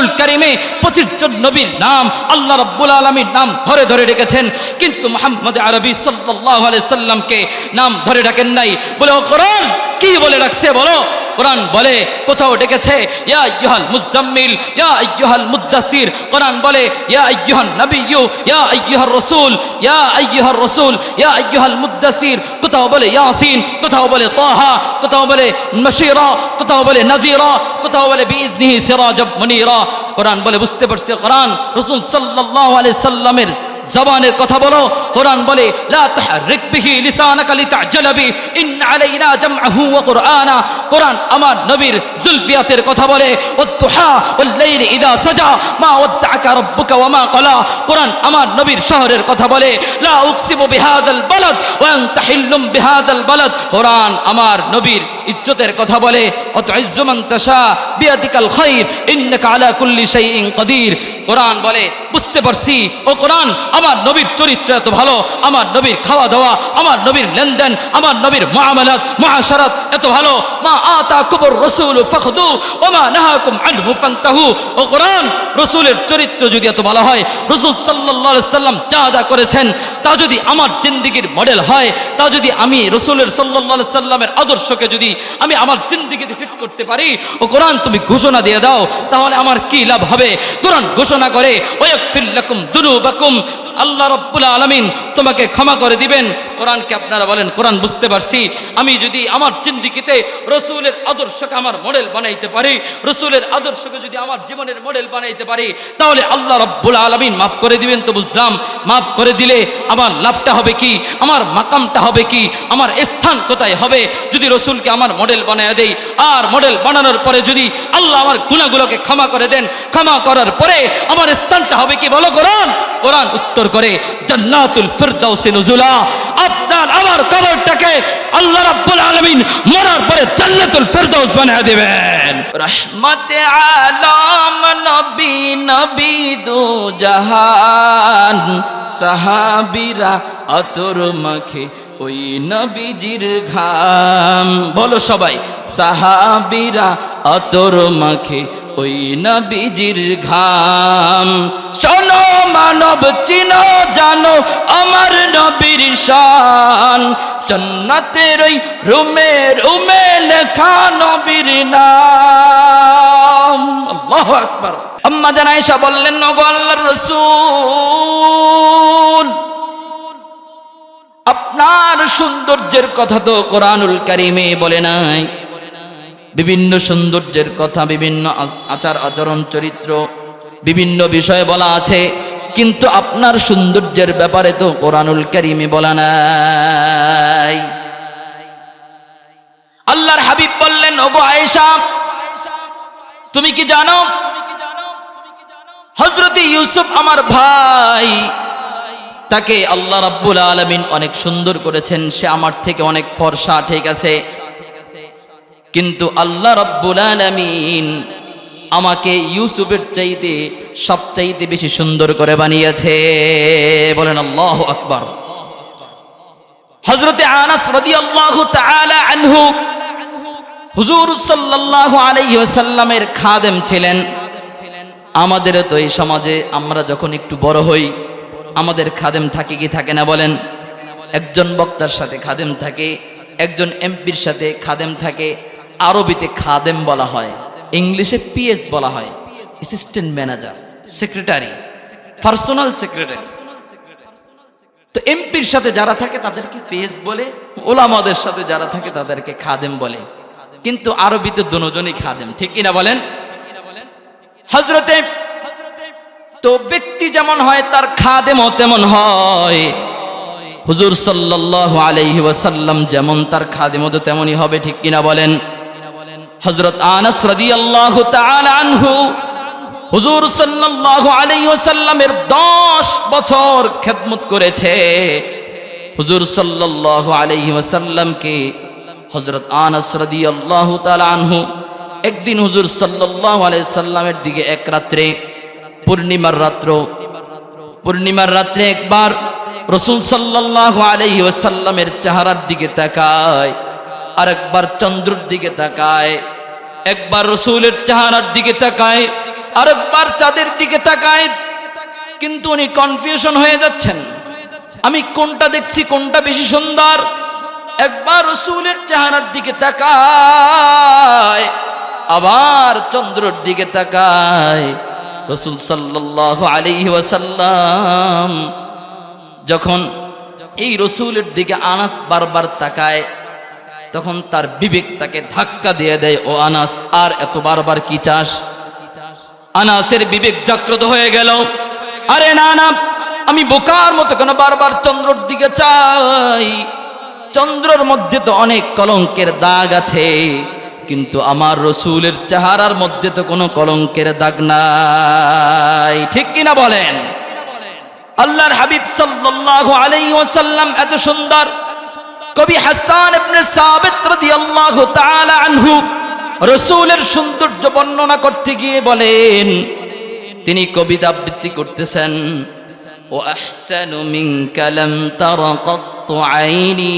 কোরআনুল কারীমে 25 জন নবীর নাম আল্লাহ রাব্বুল আলামিন নাম ধরে ধরে ডেকেছেন, কিন্তু মুহাম্মদ আরবি সাল্লাল্লাহু আলাইহি সাল্লামকে নাম ধরে ডাকেন নাই। বলে ও কোরআন কি বলে রাখছে বলো? কোরআন বলে কোথাও ডেকেছে ইয়া আইয়ুহাল মুজাম্মিল, ইয়া আইয়ুহাল মুদ্দাসির। কোরআন বলে ইয়া আইয়ুহান নাবিয়্যু, ইয়া আইয়ুহার রাসূল, ইয়া আইয়ুহার রাসূল, ইয়া আইয়ুহাল মুদ্দাসির। কোথাও বলে ইয়াসিন, কোথাও বলে তাহা, কোথাও বলে মাশিরা, কোথাও বলে নাযিরা, কোথাও বলে বিইজনিহি সিরাজাম মুনীরা। কোরআন বলে বুঝতে পারছে কোরআন রাসূল সাল্লাল্লাহু আলাইহি সাল্লামের জবানের কথা বলো। কোরআন বলে লা তাহরিক বিহি লিসানাকা লিতা'জালা বি ইন্না আলাইনা জামআহু ওয়া কুরআনা। কোরআন আমার নবীর জুলফিয়াতের কথা বলে ওয়াদ-দুহা ওয়াল-লাইলি ইযা সাজা মা ওয়াদ্দা'আকা রাব্বুকা ওয়া মা ক্বালা। কোরআন আমার নবীর শহরের কথা বলে লা উকসিমু বিহাযাল বালাদ ওয়া আনতা হিল্লুম বিহাযাল বালাদ। কোরআন আমার নবীর ইজ্জতের কথা বলে ওয়াতু'ইজ্জু মান তাশা বিয়াদিকাল খায়র ইন্নাকা আলা কুল্লি শাইইন কাদির। কোরআন বলে বুঝতে পারছি ও কোরআন আমার নবীর চরিত্র এত ভালো, আমার নবীর খাওয়া দাওয়া, আমার নবীর লেনদেন, আমার নবীর মুআমালাত মুআশারাত এত ভালো। মা আতাকুমুর রাসূল ফাখুযু ওয়া মা নাহাকুম আনহু ফান্তাহু। ও কোরআন রাসূলের চরিত্র যদি এত ভালো হয়, রাসূল সাল্লাল্লাহু আলাইহি সাল্লাম যা যা করেছেন তা যদি আমার জিন্দেগির মডেল হয়, তা যদি আমি রাসূলের সাল্লাল্লাহু আলাইহি সাল্লামের আদর্শকে যদি আমি আমার জিন্দেগিতে ফিট করতে পারি, ও কোরআন তুমি ঘোষণা দিয়ে দাও তাহলে আমার কি লাভ হবে? কোরআন ঘোষণা করে ওয়াগফির লাকুম যুনুবাকুম, আল্লাহ রাব্বুল আলামিন তোমাকে ক্ষমা করে দিবেন। কোরআনকে আপনারা বলেন কোরআন বুঝতে পারছি, আমি যদি আমার জিন্দেগিতে রাসূলের আদর্শকে আমার মডেল বানাইতে পারি, রাসূলের আদর্শকে যদি আমার জীবনের মডেল বানাইতে পারি, তাহলে আল্লাহ রাব্বুল আলামিন মাফ করে দিবেন। তো বুঝলাম মাফ করে দিলে আমার লাভটা হবে কি, আমার মাকামটা হবে কি, আমার স্থান কোথায় হবে যদি রাসূলকে আমার মডেল বানায় দেই। আর মডেল বানানোর পরে যদি আল্লাহ আমার গুনাহগুলোকে ক্ষমা করে দেন, ক্ষমা করার পরে আমার স্থানটা হবে কি বলো? কোরআন কোরআন উত্তর করে জান্নাতুল ফিরদাউসে নুজুলা। আপনার আমার কবরটাকে আল্লাহ রাব্বুল আলামিন মরার পরে জান্নাতুল ফিরদাউস বানায় দিবেন। রহমতে আলম নবী নবী দু জাহান, সাহাবীরা আতর মাখে ওই নবীজির ঘাম। বলো সবাই, সাহাবীরা আতর মাখে ওই নবীজির ঘাম। শোনো মানব চিনো জানো আমার নবীর শান, জান্নাতের ওই রুমে রুমে লেখা নবীর নাম। আল্লাহু আকবার। আম্মা জান আয়েশা বললেন ওগো আল্লাহর রাসূল, আপনার সৌন্দর্যের কথা তো কোরআনুল কারীমে বলে নাই। বিভিন্ন সৌন্দর্যের কথা, বিভিন্ন আচার আচরণ চরিত্র, বিভিন্ন বিষয়ে বলা আছে, কিন্তু আপনার সৌন্দর্যের ব্যাপারে তো কোরআনুল কারীমে বলা নাই। আল্লাহর হাবিব বললেন ওগো আয়েশা, তুমি কি জানো হযরত ইউসুফ আমার ভাই, তাকে আল্লাহ রাব্বুল আলামিন অনেক সুন্দর করেছেন, সে আমার থেকে অনেক ফর্সা, ঠিক আছে, কিন্তু আল্লাহ রাব্বুল আলামিন আমাকে ইউসুফের চাইতে সবচাইতে বেশি সুন্দর করে বানিয়েছে। বলেন আল্লাহু আকবার। হযরতে আনাস রাদিয়াল্লাহু তাআলা আনহু হুজুর সাল্লাল্লাহু আলাইহি ওয়াসাল্লামের খাদেম ছিলেন। আমাদের তো এই সমাজে আমরা যখন একটু বড় হই আমাদের খাদেম থাকে কি থাকে না বলেন? একজন বক্তার সাথে খাদেম থাকে, একজন এমপির সাথে খাদেম থাকে। আরবিতে খাদেম বলা হয়, ইংলিশে পিএস বলা হয়, assistant manager, secretary, personal secretary. তো এমপির সাথে যারা থাকে তাদেরকে পিএস বলে, ওলামাদের সাথে যারা থাকে তাদেরকে খাদেম বলে, কিন্তু আরবিতে দুজনই খাদেম, ঠিক কিনা বলেন? হযরতে তো ব্যক্তি যেমন হয় তার খাদেমও তেমন হয়। হুজুর সাল্লাল্লাহু আলাইহি ওয়াসাল্লাম যেমন তার খাদেমও তো তেমনই হবে, ঠিক কিনা বলেন? হযরত আনাস রাদিয়াল্লাহু তাআলা আনহু হুজুর সাল্লাল্লাহু আলাইহি ওয়াসাল্লামের 10 বছর খেদমত করেছে। হুজুর সাল্লাল্লাহু আলাইহি ওয়াসাল্লামকে হযরত আনাস রাদিয়াল্লাহু তাআলা আনহু একদিন হুজুর সাল্লাল্লাহু আলাইহি সাল্লামের দিকে এক রাত্রে, পূর্ণিমার রাত্রে একবার রাসূল সাল্লাল্লাহু আলাইহি ওয়াসাল্লামের চেহারার দিকে তাকায়, আর একবার চন্দ্রের দিকে তাকায়, একবার রাসূলের চেহারার দিকে তাকায়, আরেকবার চাঁদের দিকে তাকায়, কিন্তু উনি কনফিউশন হয়ে যাচ্ছেন, আমি কোনটা দেখছি, কোনটা বেশি সুন্দর। একবার রাসূলের চেহারার দিকে তাকায়, আবার চন্দ্রের দিকে তাকায়। রাসূল সাল্লাল্লাহু আলাইহি ওয়াসাল্লাম যখন এই রাসূলের দিকে আনাস বারবার তাকায়, তখন তার বিবেক তাকে ধাক্কা দিয়ে দেয়, ও আনাস, আর এত বারবার কি চাস? আনাসের বিবেক জাগ্রত হয়ে গেল, আরে না না, আমি বোকার মতো কেন বারবার চন্দ্রের দিকে চাই? চন্দ্রের মধ্যে তো অনেক কলঙ্কের দাগ আছে, কিন্তু আমার রাসূলের চেহারার মধ্যে তো কোনো কলঙ্কের দাগ নাই। ঠিক কিনা বলেন? আল্লাহর হাবিব সাল্লাল্লাহু আলাইহি ওয়াসাল্লাম এত সুন্দর। কবি হাসান ইবনে সাবিত রাদিয়াল্লাহু তাআলা আনহু রাসূলের সৌন্দর্য বর্ণনা করতে গিয়ে বলেন, তিনি কবিতা আবৃত্তি করতেছেন, ও আহসানু মিনকা লাম তারা কাত্তু আইনি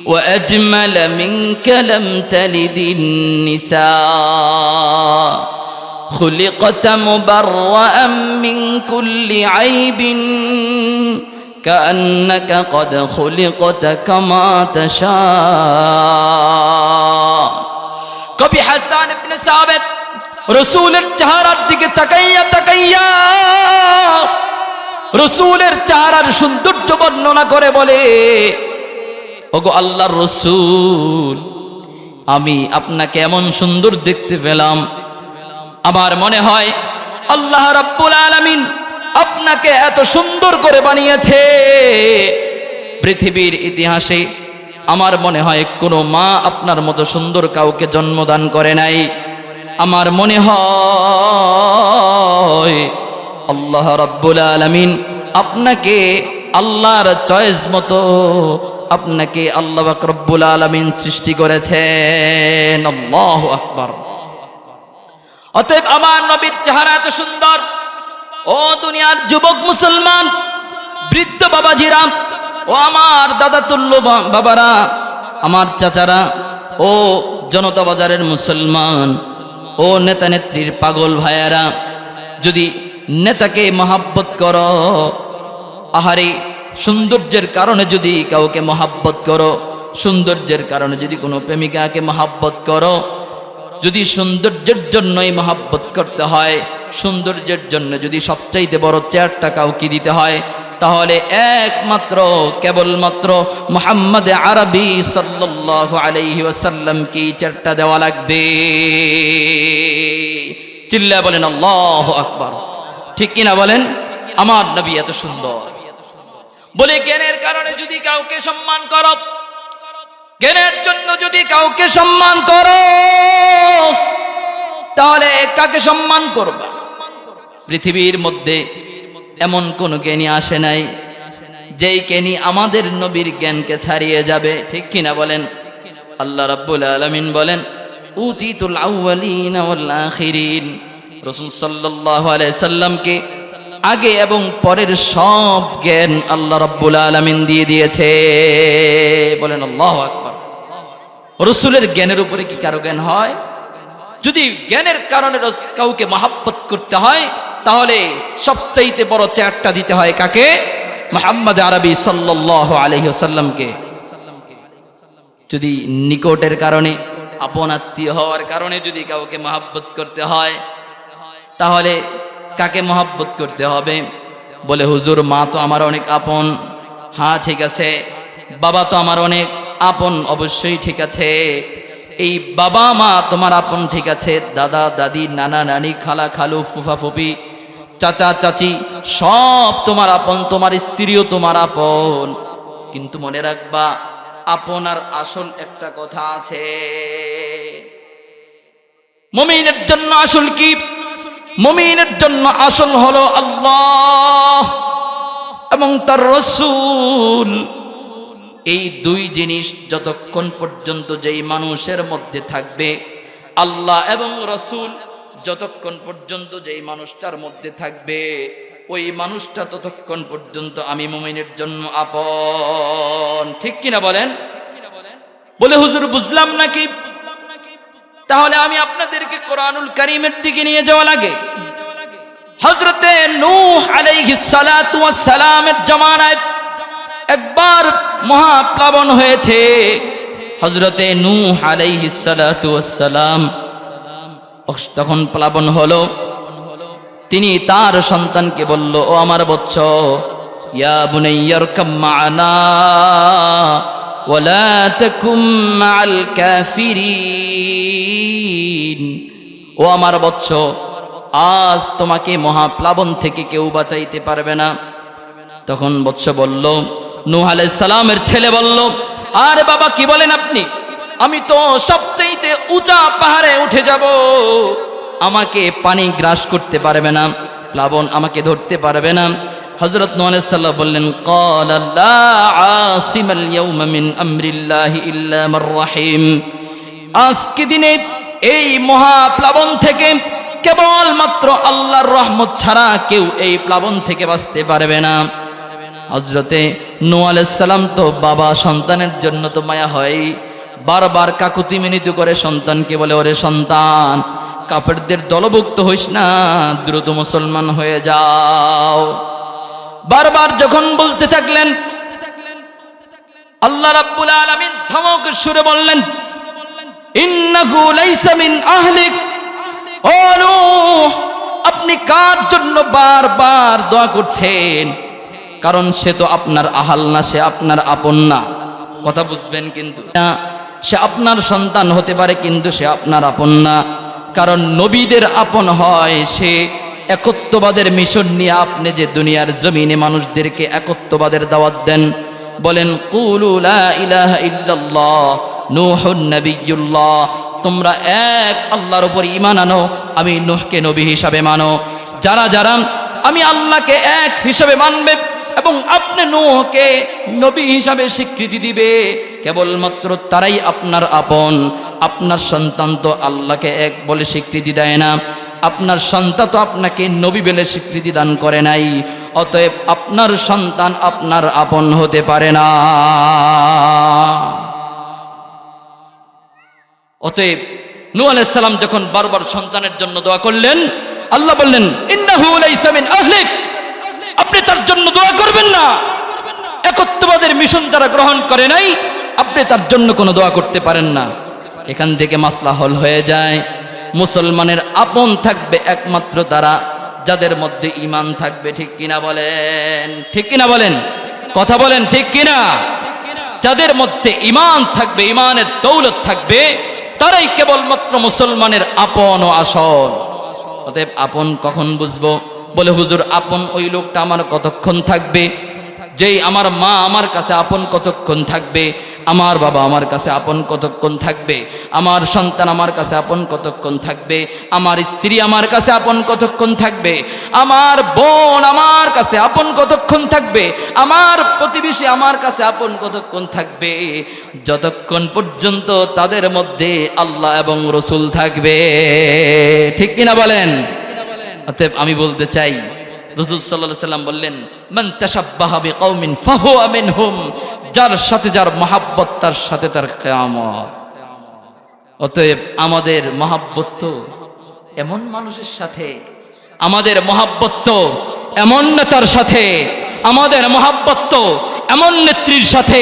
ওয়া আজমালা মিনকা লাম তালিদিন নিসা خلقت مبرأ من كل عيب كأنك قد خلقت كما تشاء। কবি হাসান ইবনে সাবিত রাসূলের চেহারার দিকে তাকাইয়া তাকাইয়া রাসূলের চেহারার সৌন্দর্য বর্ণনা করে বলে, ওগো আল্লাহর রাসূল, আমি আপনাকে এমন সুন্দর দেখতে পেলাম, আমার মনে হয় আল্লাহ রাব্বুল আলামিন আপনাকে এত সুন্দর করে বানিয়েছে, পৃথিবীর ইতিহাসে আমার মনে হয় কোনো মা আপনার মতো সুন্দর কাউকে জন্মদান করে নাই। আমার মনে হয় আল্লাহ রাব্বুল আলামিন আপনাকে আল্লাহর চয়েস মতো আপনাকে আল্লাহ পাক রব্বুল আলামিন সৃষ্টি করেছেন। আল্লাহু আকবার। অতএব আমার নবীর চেহারা এত সুন্দর, ও দুনিয়ার যুবক মুসলমান, বৃদ্ধ বাবাজিরা, ও আমার দাদা তুল্য বাবারা, আমার চাচারা, ও জনতা বাজারের মুসলমান, ও নেতা নেত্রীর পাগল ভাইয়ারা, যদি নেতাকে মহাব্বত করো, আহারে সৌন্দর্যের কারণে যদি কাউকে মহাব্বত করো, সৌন্দর্যের কারণে যদি কোনো প্রেমিকাকে মহাব্বত করো, যদি সৌন্দর্যের জন্যই মহাব্বত করতে হয়, সৌন্দর্যের জন্য যদি সবচাইতে বড় চেয়ারটা কাউকে দিতে হয়, তাহলে একমাত্র কেবলমাত্র মুহাম্মদ আরবি সাল্লাল্লাহু আলাইহি ওয়াসাল্লামকে চেয়ারটা দেওয়া লাগবে। চিল্লায় বলেন আল্লাহু আকবার। ঠিক কিনা বলেন? আমার নবী এত সুন্দর বলে জ্ঞানের কারণে যদি কাউকে সম্মান করো, জ্ঞানের জন্য যদি কাউকে সম্মান করো, তাহলে কাকে সম্মান করবা? পৃথিবীর মধ্যে এমন কোন জ্ঞানী আসে নাই যেই জ্ঞানী আমাদের নবীর জ্ঞানকে ছাড়িয়ে যাবে। ঠিক কিনা বলেন? আল্লাহ রাব্বুল আলামিন বলেন, উতিতুল আউয়ালিন ওয়াল আখিরিন। রাসূল সাল্লাল্লাহু আলাইহি সাল্লামকে আগে এবং পরের সব জ্ঞান আল্লাহ রাব্বুল আলামিন দিয়ে দিয়েছে। বলেন আল্লাহু আকবার। রাসূলের জ্ঞানের উপরে কি কারো জ্ঞান হয়? যদি জ্ঞানের কারণে কাউকে মহাব্বত করতে হয়, তাহলে সবচাইতে বড় চেয়ারটা দিতে হয় কাকে? মুহাম্মদ আরবি সাল্লাল্লাহু আলাইহি ওয়াসাল্লামকে। যদি নিকটের কারণে, আপন আত্মীয় হওয়ার কারণে যদি কাউকে মহাব্বত করতে হয়, তাহলে কাকে মহাব্বত করতে হবে? বলে হুজুর, মা তো আমার অনেক আপন। হ্যাঁ ঠিক আছে। বাবা তো আমার অনেক আপন, অবশ্যই ঠিক আছে। এই বাবা মা তোমার আপন, ঠিক আছে। দাদা দাদি, নানা নানি, খালা খালু, ফুফা ফুফি, চাচা চাচি সব তোমার আপন, তোমার স্ত্রীও তোমার আপন। কিন্তু মনে রাখবা, আপনার আসল একটা কথা আছে। মুমিনের জন্য আসল কি? মুমিনের জন্য আসল হলো আল্লাহ এবং তার রাসূল। এই দুই জিনিস যতক্ষণ পর্যন্ত যেই মানুষের মধ্যে থাকবে, আল্লাহ এবং রাসূল যতক্ষণ পর্যন্ত যেই মানুষটার মধ্যে থাকবে, ওই মানুষটা ততক্ষণ পর্যন্ত আমি মুমিনের জন্য আপন। ঠিক কিনা বলেন? বলে হুজুর বুঝলাম নাকি? তাহলে আমি আপনাদেরকে কোরআনুল কারীমের দিকে নিয়ে যাওয়া লাগে। হযরতে নূহ আলাইহিস সালাতু ওয়াস সালামের জামানায় একবার মহাপ্লাবন হয়েছে। হযরতে নূহ আলাইহিস সালাতু ওয়াস সালাম তখন প্লাবন হলো, তিনি তার সন্তানকে বলল, ও আমার বৎস, ইয়া বুনাইয়ারকাম মা'ানা ওয়ালা তাকুম মা'আল কাফিরিন। ও আমার বৎস, আজ তোমাকে মহাপ্লাবন থেকে কেউ বাঁচাইতে পারবে না। তখন বৎস বলল, নূহ আলাইহিস সালামের ছেলে বলল, আরে বাবা কি বলেন আপনি, আমি তো সবচাইতে উঁচা পাহাড়ে উঠে যাব, আমাকে পানি গ্রাস করতে পারবে না, প্লাবন আমাকে ধরতে পারবে না। হযরত নূহ আলাইহিস সালাম বললেন, ক্বালা লা আসিমাল ইয়াওমা মিন আমরিল্লাহি ইল্লা মান রাহিম। আজকে দিনে এই মহাপ্লাবন থেকে কেবলমাত্র আল্লাহর রহমত ছাড়া কেউ এই প্লাবন থেকে বাঁচতে পারবে না। হযরতে নূহ আলাইহিস সালাম তো বাবা, সন্তানের জন্য তো মায়া হয়, বারবার কাকুতি মিনতি করে সন্তানকে বলে, ওরে সন্তান, কাফেরদের দলভুক্ত হইস না, দ্রুত মুসলমান হয়ে যাও। বারবার যখন বলতে থাকলেন, আল্লাহ রাব্বুল আলামিন ধমক সুরে বললেন, ইন্নাহু লাইসা মিন আহলিক। ও নূহ, আপনি কার জন্য বারবার দোয়া করছেন? কারণ সে তো আপনার আহাল না, সে আপনার আপন না। কথা বুঝবেন কিন্তু, সে আপনার সন্তান হতে পারে কিন্তু সে আপনার আপন না। কারণ নবীদের আপন হয় সে একত্ববাদের মিশন নিয়ে। আপনি যে দুনিয়ার জমিনে মানুষদেরকে একত্ববাদের দাওয়াত দেন, বলেন কুলু লা ইলাহা ইল্লাল্লাহ নূহুন নবিয়্যুল্লাহ, তোমরা এক আল্লাহর উপর ঈমান আনো, আমি নূহকে নবী হিসাবে মানো। যারা যারা আমি আল্লাহকে এক হিসাবে মানবে এবং আপনি নূহকে নবী হিসাবে স্বীকৃতি দিবে, কেবলমাত্র তারাই আপনার আপন। আপনার সন্তান তো আল্লাহকে এক বলে স্বীকৃতি দেয় না, আপনার সন্তান তো আপনাকে নবী বলে স্বীকৃতি দান করে নাই, অতএব আপনার সন্তান আপনার আপন হতে পারে না। অতএব নূহ আলাইহিস সালাম যখন বারবার সন্তানের জন্য দোয়া করলেন, আল্লাহ বললেন, ইন্নাহু লাইসা মিন আহলিক, আপনি তার জন্য দোয়া করবেন না। একত্ববাদের মিশন যারা গ্রহণ করে নাই, আপনি তার জন্য কোনো দোয়া করতে পারেন না। এখান থেকে মাসলা হল হয়ে যায়, মুসলমানের আপন থাকবে একমাত্র তারা যাদের মধ্যে ঈমান থাকবে। ঠিক কিনা বলেন? ঠিক কিনা বলেন? কথা বলেন ঠিক কিনা? যাদের মধ্যে ঈমান থাকবে, ঈমানের দৌলত থাকবে, তারাই কেবলমাত্র মুসলমানের আপন ও আসল। অতএব আপন কখন বুঝবো? বলে হুজুর, আপন ওই লোকটা আমার কতক্ষণ থাকবে? যেই আমার মা আমার কাছে আপন কতক্ষণ থাকবে, আমার বাবা আমার কাছে আপন কতক্ষণ থাকবে, আমার সন্তান আমার কাছে আপন কতক্ষণ থাকবে, আমার স্ত্রী আমার কাছে আপন কতক্ষণ থাকবে, আমার বোন আমার কাছে আপন কতক্ষণ থাকবে, আমার প্রতিবেশী আমার কাছে আপন কতক্ষণ থাকবে, যতক্ষণ পর্যন্ত তাদের মধ্যে আল্লাহ এবং রসুল থাকবে। ঠিক কিনা বলেন? অতএব আমি বলতে চাই, রাসূল সাল্লাল্লাহু আলাইহি সাল্লাম বললেন, মান তাশাব্বাহা বিকাউমিন ফাহুয়া মিনহুম, যার সাথে যার মহাব্বত তার সাথে তার কিয়ামত। অতএব আমাদের মহাব্বত তো এমন মানুষের সাথে, আমাদের মহাব্বত তো এমন নেতার সাথে, আমাদের মহাব্বত তো এমন নেত্রীর সাথে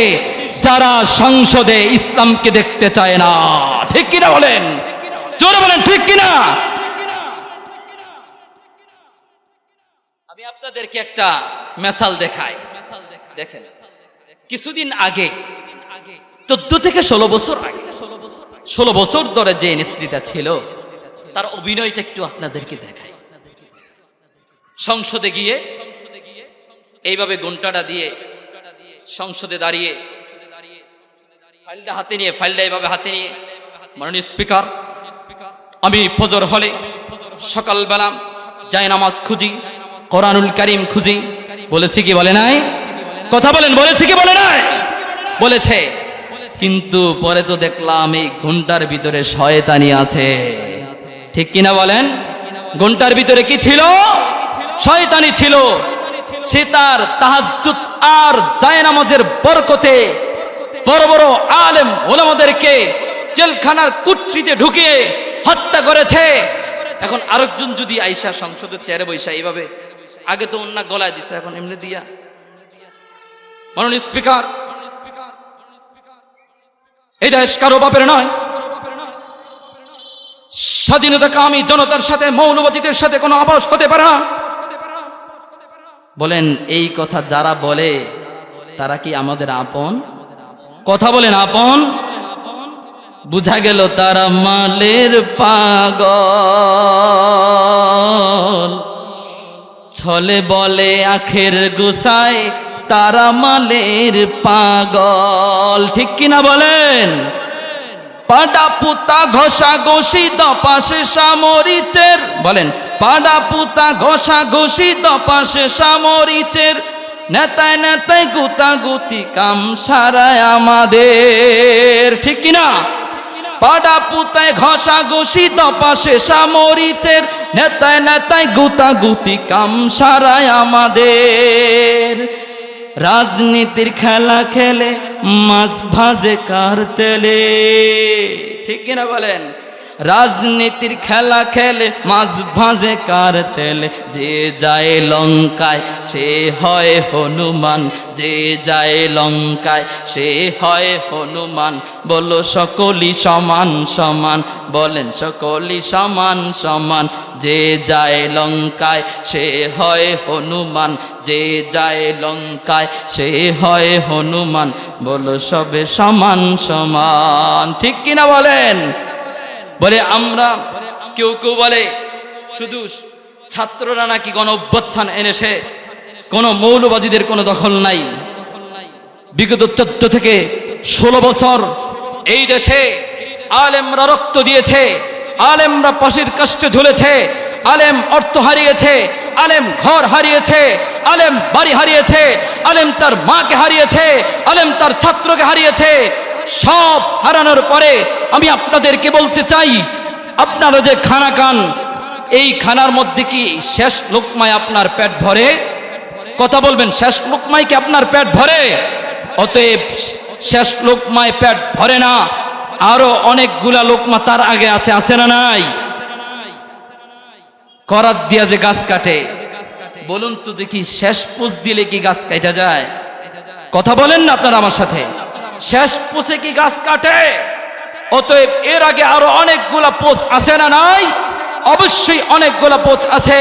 যারা সংসদে ইসলামকে দেখতে চায় না। ঠিক কিনা বলেন? জোরে বলেন ঠিক কিনা? আমি আপনাদেরকে একটা মিসাল দেখাই। দেখেন, কিছুদিন আগে 14 থেকে 16 বছর আগে, 16 বছর ধরে যে নেত্রীটা ছিল তার অভিনয়টা একটু আপনাদেরকে দেখাই। সংসদে গিয়ে এইভাবে ঘণ্টাটা দিয়ে সংসদে দাঁড়িয়ে ফাইলটা হাতে নিয়ে, ফাইলটা এইভাবে হাতে নিয়ে, মাননীয় স্পিকার, আমি ফজর হলে সকালবেলা জায়নামাজ খুঁজি, কোরআনুল কারীম খুঁজি। বলেছি কি বলে নাই? কথা বলেন, বলেছি কি বলে নাই? বলেছে। কিন্তু পরে তো দেখলাম এই ঘণ্টার ভিতরে শয়তানি আছে। ঠিক কিনা বলেন? ঘণ্টার ভিতরে কি ছিল? শয়তানি ছিল। সে তার তাহাজ্জুদ আর জায়নামাজের বরকতে বড় বড় আলেম ওলামাদেরকে জেলখানার কুটরিতে ঢুকিয়ে হত্যা করেছে। এখন আরেকজন যদি আইসা সংসদের চেয়ারে বৈশা এইভাবে, আগে তো অন্য গলায় দিছে, এখন এমনি দিয়া, মাননীয় স্পিকার, এই দেশ কারো বাপের নয়, স্বাধীনতাকামী জনতার সাথে মৌলবাদীদের সাথে কোনো আবাস হতে পারে না। বলেন এই কথা যারা বলে তারা কি আমাদের আপন? কথা বলেন আপন? বুঝা গেল তারা মালের পাগল, ছলে বলে আখের গোসায় তারা মালের পাগল। ঠিক কিনা বলেন? পাডা পুতা ঘষা ঘষি দপাশে সামরিচের, বলেন পাডা পুতা ঘষা ঘষি দপাশে সামরিচের, নেতায় নেতায় গুতাগুতি কাম সারায় আমাদের। ঠিক কিনা? পাডা পুতায় ঘষা ঘষি দপাশে সামরিচের, নেতায় নেতায় গুতাগুতি কাম সারায় আমাদের। রাজনীতির খেলা খেলে মাছ ভাজে কার তেলে। ঠিক কিনা বলেন? রাজনীতির খেলা খেলে মাছ ভাজে কার তেলে, যে যায় লঙ্কায় সে হয় হনুমান, যে যায় লঙ্কায় সে হয় হনুমান। বলো সকলই সমান সমান, বলেন সকলই সমান সমান। যে যায় লঙ্কায় সে হয় হনুমান, যে যায় লঙ্কায় সে হয় হনুমান। বলো সবে সমান সমান। ঠিক কিনা বলেন? বলে আমরা কেউ কেউ বলে শুধু ছাত্ররা নাকি গণ অভ্যুত্থান এনেছে, কোন মৌলবাদীদের কোনো দখল নাই। বিগত 14 থেকে 16 বছর এই দেশে আলেমরা রক্ত দিয়েছে, আলেমরা ফাঁসির কাস্টে ঝুলেছে, আলেম অর্থ হারিয়েছে, আলেম ঘর হারিয়েছে, আলেম বাড়ি হারিয়েছে, আলেম তার মাকে হারিয়েছে, আলেম তার ছাত্রকে হারিয়েছে। সব হারানোর পরে আমি আপনাদেরকে বলতে চাই, আপনারা যে খানা খান, এই খানার মধ্যে কি শেষ লোকমায় আপনার পেট ভরে? কথা বলবেন, শেষ লোকমায় কি আপনার পেট ভরে? অতএব শেষ লোকমায় পেট ভরে না, আরো অনেকগুলা লোকমা তার আগে আছে, আছে না নাই? করাত দিয়া যে গাছ কাটে, বলুন তো দেখি শেষ পোষ দিলে কি গাছ কাটা যায়? কথা বলেন না আপনারা আমার সাথে? শেষ পোষে কি গাছ কাটে? অতএব এর আগে আরো অনেকগুলা পোষ আছে না নাই? অবশ্যই অনেকগুলা পোষ আছে।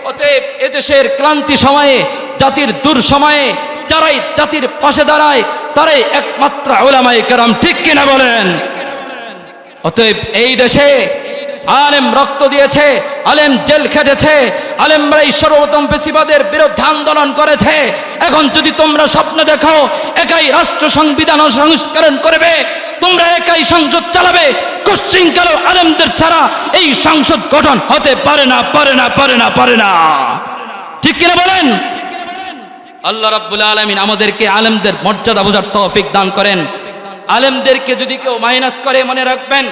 অতএব এদেশের ক্লান্তি সময়ে, জাতির দূর সময়ে যারাই জাতির পাশে দাঁড়ায় তারাই একমাত্র উলামায়ে কেরাম। ঠিক কিনা বলেন? অতএব এই দেশে আলেম রক্ত দিয়েছে, আলেম জেল খেটেছে, আলেমরাই সর্বপ্রথম ফ্যাসিবাদের বিরুদ্ধে আন্দোলন করেছে। এখন যদি তোমরা স্বপ্ন দেখো একাই রাষ্ট্র সংবিধান সংস্করণ করবে, তোমরা একাই সংসদ চালাবে, কোশ্চিনকালে আলেমদের ছাড়া এই সংসদ গঠন হতে পারে না, পারে না, পারে না, পারে না। ঠিক কিনা বলেন? আল্লাহ রাব্বুল আলামিন আমাদেরকে আলেমদের মর্যাদা বোঝার তৌফিক দান করেন। আলেমদেরকে যদি কেউ মাইনাস করে, মনে রাখবেন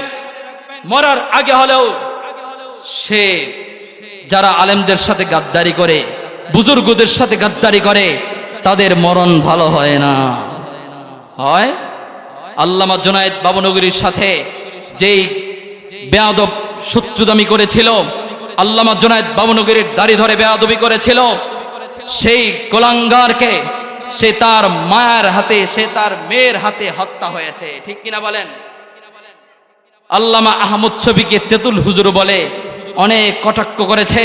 মরার আগে হলেও সে যারা আলেমদের সাথে গাদ্দারি করে, বুজুর্গদের সাথে গাদ্দারি করে, তাদের মরণ ভালো হয় না। হয় আল্লামা জুনায়েদ বাবনগরীর সাথে যেই বেয়াদব শত্রুতামি করেছিল, আল্লামা জুনায়েদ বাবনগরীর দাড়ি ধরে বেয়াদবি করেছিল, সেই কোলাঙ্গারকে সে তার মায়ের হাতে, সে তার মেয়ের হাতে হত্যা হয়েছে। ঠিক কিনা বলেন? আল্লামা আহমদ শফীকে তেতুল হুজুর বলে অনেক কটাক্ষ করেছে।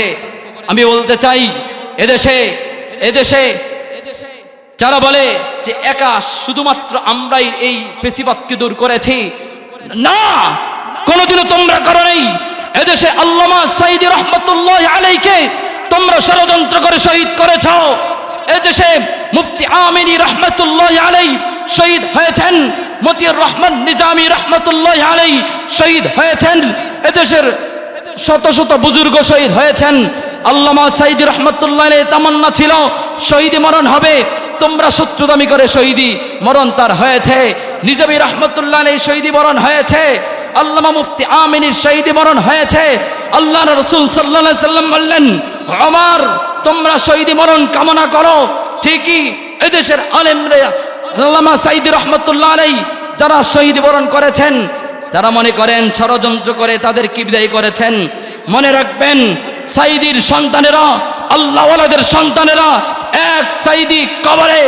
আমি বলতে চাই, এদেশে যারা বলে যে একা শুধুমাত্র আমরাই এই পেশিবাদকে দূর করেছি, না, কোনোদিনও তোমরা করো নাই। এদেশে আল্লামা সাঈদী রহমাতুল্লাহি আলাইহিকে তোমরা ষড়যন্ত্র করে শহীদ করেছ। এদেশে মুফতি আমিনী রহমাতুল্লাহি আলাইহি শহীদ হয়েছেন, মতিউর রহমান নিজামী রহমাতুল্লাহি আলাইহি শহীদ হয়েছেন, এদেশের শত শত বুজুর্গ শহীদ হয়েছেন। আল্লামা সাঈদী রহমাতুল্লাহি আলাইহি তামান্না ছিল শহীদি মরণ হবে, তোমরা শত্রুতামি করে শহীদি মরণ তার হয়েছে। নিজামী রহমাতুল্লাহি আলাইহি শহীদি মরণ হয়েছে, আল্লামা মুফতি আমিনীর শহীদি মরণ হয়েছে। আল্লাহর রাসূল সাল্লাল্লাহু আলাইহি সাল্লাম বললেন, ওমর তোমরা শহীদি মরণ কামনা করো। ঠিকই এদেশের আলেমরা আল্লামা সাঈদী রহমাতুল্লাহি আলাইহি যারা শহীদ বরণ করেছেন, তারা মনে করেন ষড়যন্ত্র করে তাদেরকে বিদায় করেছেন। মনে রাখবেন, সাইদির সন্তানেরা, আল্লাহওয়ালাদের সন্তানেরা এক সাইদি কবরে,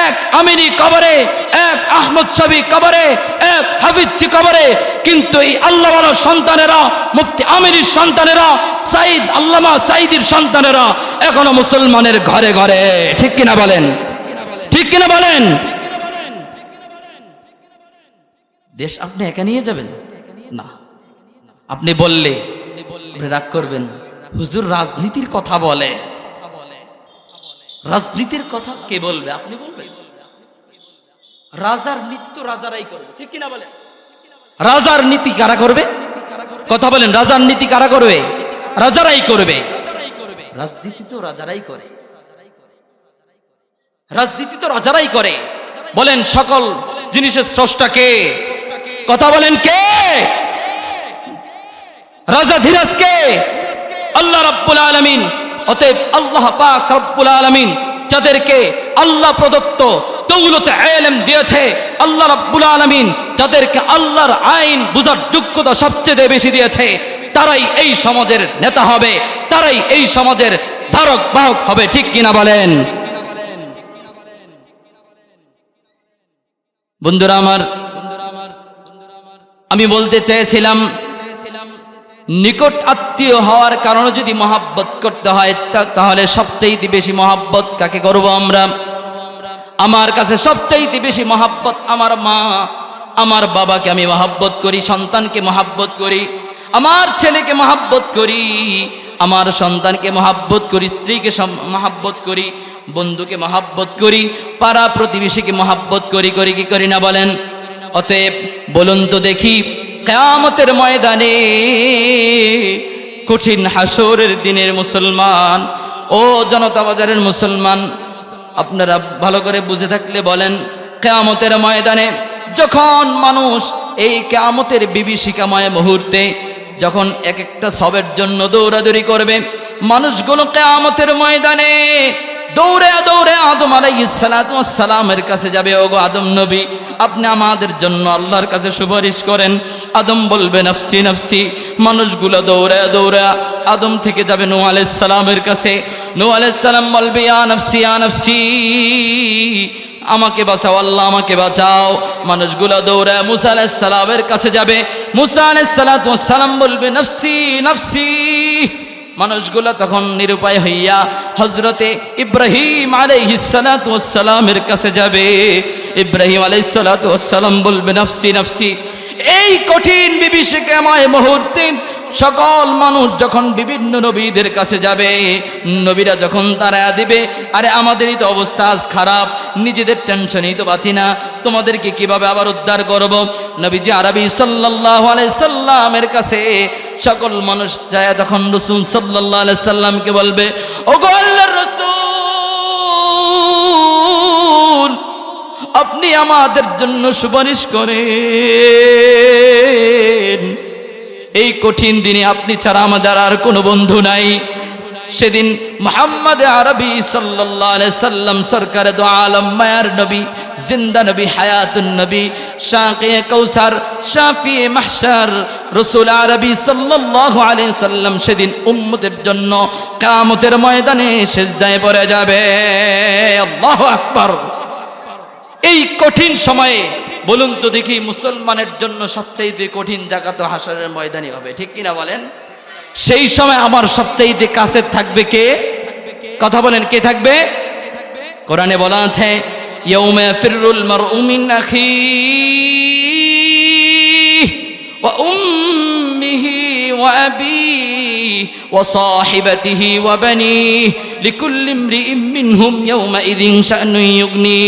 এক আমিনী কবরে, এক আহমদ শফি কবরে, এক হাফিজজি কবরে, কিন্তু এই আল্লাহওয়ালার সন্তানেরা, মুফতি আমিনীর সন্তানেরা, সাইদ আল্লামা সাইদির সন্তানেরা এখনো মুসলমানের ঘরে ঘরে। ঠিক কিনা বলেন? ঠিক কিনা বলেন? দেশ আপনি একা নিয়ে যাবেন না। আপনি বললে রাগ করবেন, হুজুর রাজনীতির কথা বলে। রাজনীতির কথা কে বলবে? আপনি বলবেন। রাজার নীতি তো রাজারাই করবে। ঠিক কিনা বলেন? রাজার নীতি কারা করবে? কথা বলেন, রাজার নীতি কারা করবে? রাজারাই করবে। রাজনীতি তো রাজারাই করে। রাজনীতি তো রাজারাই করে। বলেন, সকল জিনিসের স্রষ্টা কে? কথা বলেন, কে? রাজা ধীরাজ কে? আল্লাহ রাব্বুল আলামিন। অতএব আল্লাহ পাক রব্বুল আলামিন যাদেরকে আল্লাহ প্রদত্ত দৌলতে ইলম দিয়েছে, আল্লাহ রাব্বুল আলামিন যাদেরকে আল্লাহর আইন বুঝার যোগ্যতা সবচেয়ে বেশি দিয়েছে, তারাই এই সমাজের নেতা হবে, তারাই এই সমাজের ধারক বাহক হবে। ঠিক কিনা বলেন? বন্ধুরা আমার, আমি বলতে চেয়েছিলাম, নিকট আত্মীয় হওয়ার কারণে যদি মহাব্বত করতে হয়, তাহলে সবচাইতে বেশি মহাব্বত কাকে করব আমরা? আমার কাছে সবচাইতে বেশি মহাব্বত আমার মা, আমার বাবাকে আমি মহাব্বত করি, সন্তানকে মহাব্বত করি, আমার ছেলেকে মহাব্বত করি, আমার সন্তানকে মহাব্বত করি, স্ত্রীকে মহাব্বত করি, বন্ধুকে মহাব্বত করি, পাড়া প্রতিবেশীকে মহাব্বত করি। করি কি করি না বলেন? অতএব বলুন তো দেখি, কিয়ামতের ময়দানে, কঠিন হাসরের দিনের মুসলমান, ও জনতা বাজারের মুসলমান, আপনারা ভালো করে বুঝে থাকলে বলেন, কিয়ামতের ময়দানে যখন মানুষ এই কিয়ামতের বিভীষিকাময় মুহূর্তে যখন এক একটা সবের জন্য দৌড়াদৌড়ি করবে, মানুষগুলো কিয়ামতের ময়দানে দৌড়ে দৌড়ে আদম আলাইহিস সালাতু ওয়াস সালামের কাছে যাবে। ওগো আদম নবী, আপনি আমাদের জন্য আল্লাহর কাছে সুপারিশ করেন। আদম বলবে নাফসি নাফসি। মানুষগুলো দৌড়ে দৌড়ে আদম থেকে যাবে নূহ আলাইহিস সালামের কাছে। নূহ আলাইহিস সালাম বলবে ইয়া নাফসি ইয়া নাফসি, আমাকে বাঁচাও আল্লাহ, আমাকে বাঁচাও। মানুষগুলো দৌড়ে মুসা আলাইহিস সালামের কাছে যাবে। মুসা আলাইহিস সালাতু ওয়াস সালাম বলবে নাফসি নাফসি। মানুষগুলো তখন নিরুপায় হইয়া হযরতে ইব্রাহিম আলাইহিস সালাতু ওয়াস সালামের কাছে যাবে। ইব্রাহিম আলাইহিস সালাতু ওয়াস সালাম বলবে নাফসি নাফসি। এই কঠিন বিভীষিকাময় মুহূর্তে সকল মানুষ যখন বিভিন্ন নবীদের কাছে যাবে, নবীরা যখন তারা দিবে, আরে আমাদেরই তো অবস্থা আজ খারাপ, নিজেদের টেনশনেই তো বাঁচি না, তোমাদেরকে কিভাবে আবার উদ্ধার করব? নবীজি আরবি সাল্লাল্লাহু আলাইহি সাল্লামের কাছে সকল মানুষ যায়, যখন রাসূল সাল্লাল্লাহু আলাইহি সাল্লামকে বলবে, ওগো আল্লাহর রাসূল, আপনি আমাদের জন্য সুপারিশ করেন। এই কঠিন দিনে আপনি ছাড়া আমাদের আর কোনো বন্ধু নাই। সেদিন মুহাম্মদ আরবি সাল্লাল্লাহু আলাইহি সাল্লাম সরকারে দো আলম, মায়ার নবী, জিন্দা নবী, হায়াতুন নবী, শাকিয়ে কাউসার, শাফিয়ে মাহশার, রাসূল আরবি সাল্লাল্লাহু আলাইহি সাল্লাম সেদিন উম্মতের জন্য কিয়ামতের ময়দানে সিজদায় পড়ে যাবে। আল্লাহু আকবার। এই কঠিন সময়ে বলুন তো দেখি, মুসলমানের জন্য সবচাইতে কঠিন জায়গা তো হাসরের ময়দানই হবে। ঠিক কিনা বলেন? সেই সময় আমার সবচাইতে কাছে থাকবে কে? কথা বলেন, কে থাকবে? কোরআনে বলা আছে, ইয়াউমা ইয়াফিরুল মারউ মিন আখিহি ওয়া উম্মিহি ওয়া আবিহি ওয়া সাহিবাতিহি ওয়া বানিহি লিকুল্লি ইমরিইম মিনহুম ইয়াউমাইযিন শা'নুন ইউগনি।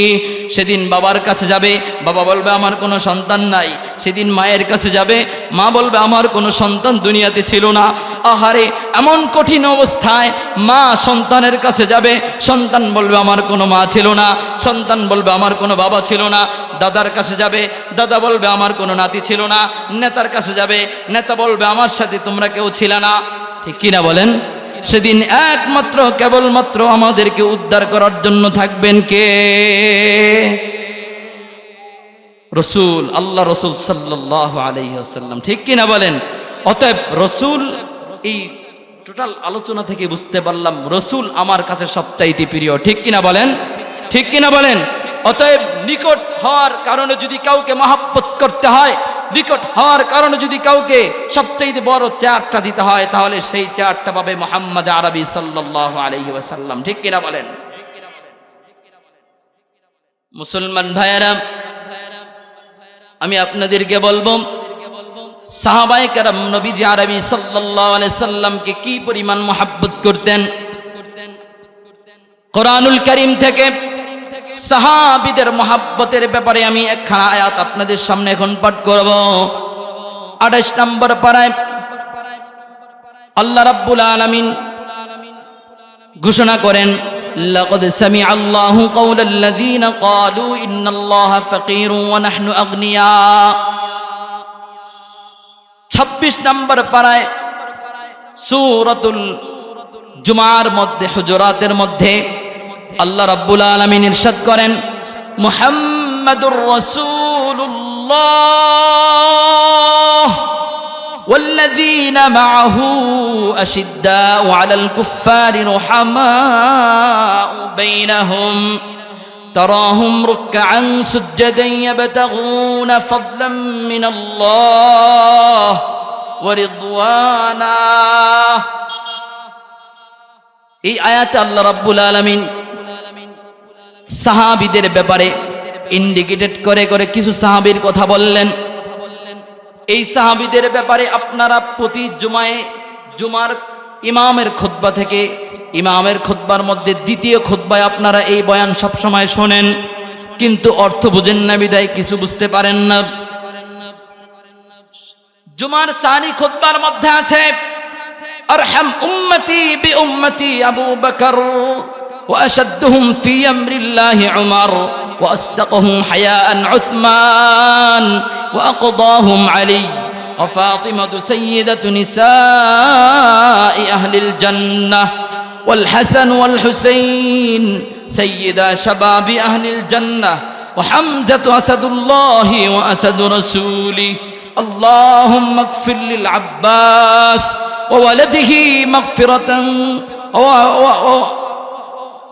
সেদিন বাবার কাছে যাবে, বাবা বলবে আমার কোনো সন্তান নাই। সেদিন মায়ের কাছে যাবে, মা বলবে আমার কোনো সন্তান দুনিয়াতে ছিল না। আহারে, এমন কঠিন অবস্থায় মা সন্তানের কাছে যাবে, সন্তান বলবে আমার কোনো মা ছিল না। সন্তান বলবে আমার কোনো বাবা ছিল না। দাদার কাছে যাবে, দাদা বলবে আমার কোনো নাতি ছিল না। নেতার কাছে যাবে, নেতা বলবে আমার সাথে তোমরা কেউ ছিল না। ঠিক কিনা বলেন? সেদিন একমাত্র কেবলমাত্র আমাদেরকে উদ্ধার করার জন্য থাকবেন কে? রসুল, আল্লাহ রসুল সাল্লাল্লাহু আলাইহি ওয়াসাল্লাম, ঠিক কিনা বলেন? অতএব রসুল, এই টোটাল আলোচনা থেকে বুঝতে পারলাম রসুল আমার কাছে সবচাইতে প্রিয়, ঠিক কিনা বলেন? ঠিক কিনা বলেন? অতএব নিকট হওয়ার কারণে যদি কাউকে মহব্বত করতে হয়, নিকট হওয়ার কারণে যদি কাউকে সবচাইতে বড় চেয়ারটা দিতে হয়, তাহলে সেই চেয়ারটা পাবে মুহাম্মদ আরবি সাল্লাল্লাহু আলাইহি ওয়াসাল্লাম, ঠিক কিনা বলেন? মুসলমান ভাইয়েরা, আমি আপনাদেরকে বলবো সাহাবায়ে কেরাম নবীজি আরবি সাল্লাল্লাহু আলাইহি সাল্লামকে কি পরিমাণ মহব্বত করতেন। কোরআনুল কারীম থেকে সাহাবীদের মহব্বতের ব্যাপারে আমি একখানা আয়াত আপনাদের সামনে এখন পাঠ করব। 28 নম্বর পারায় আল্লাহ রাব্বুল আলামিন ঘোষণা করেন, লাকাদ সামিআ আল্লাহু কাওলাল্লাযীনা ক্বালু ইন্নাল্লাহা ফাকীরুন ওয়া নাহনু আগনিয়া। 26 নম্বর পারায় সূরাতুল জুমার মধ্যে, হুজুরাতের মধ্যে আল্লাহ রাব্বুল আলামিন ইরশাদ করেন, মুহাম্মাদুর রাসূলুল্লাহ ওয়াল্লাযীনা মাআহু আশিদ্দাউ আলাল কুফফারি রুহামাউ বাইনাহুম তারাহুম রুকআন সুজ্জাদান ইয়াবতাগুনা ফাদলাম মিনাল্লাহ ওয়া রিদওয়ানা। এই আয়াতে আল্লাহ রাব্বুল আলামিন সাহাবীদের ব্যাপারে ইন্ডিকেটেড করে করে কিছু সাহাবীর কথা বললেন। এই সাহাবীদের ব্যাপারে আপনারা প্রতি জুমার ইমামের খুতবা থেকে, ইমামের খুতবার মধ্যে দ্বিতীয় খুতবায় আপনারা এই বয়ান সব সময় শোনেন, কিন্তু অর্থ বুঝেন না বিদায় কিছু বুঝতে পারেন না। জুমার সানি খুতবার মধ্যে আছে, আরহাম উম্মতি বি উম্মতি আবু বকর وأشدهم في أمر الله عمر وأصدقهم حياء عثمان وأقضاهم علي وفاطمة سيدة نساء أهل الجنة والحسن والحسين سيدا شباب أهل الجنة وحمزة أسد الله وأسد رسوله اللهم اغفر للعباس وولده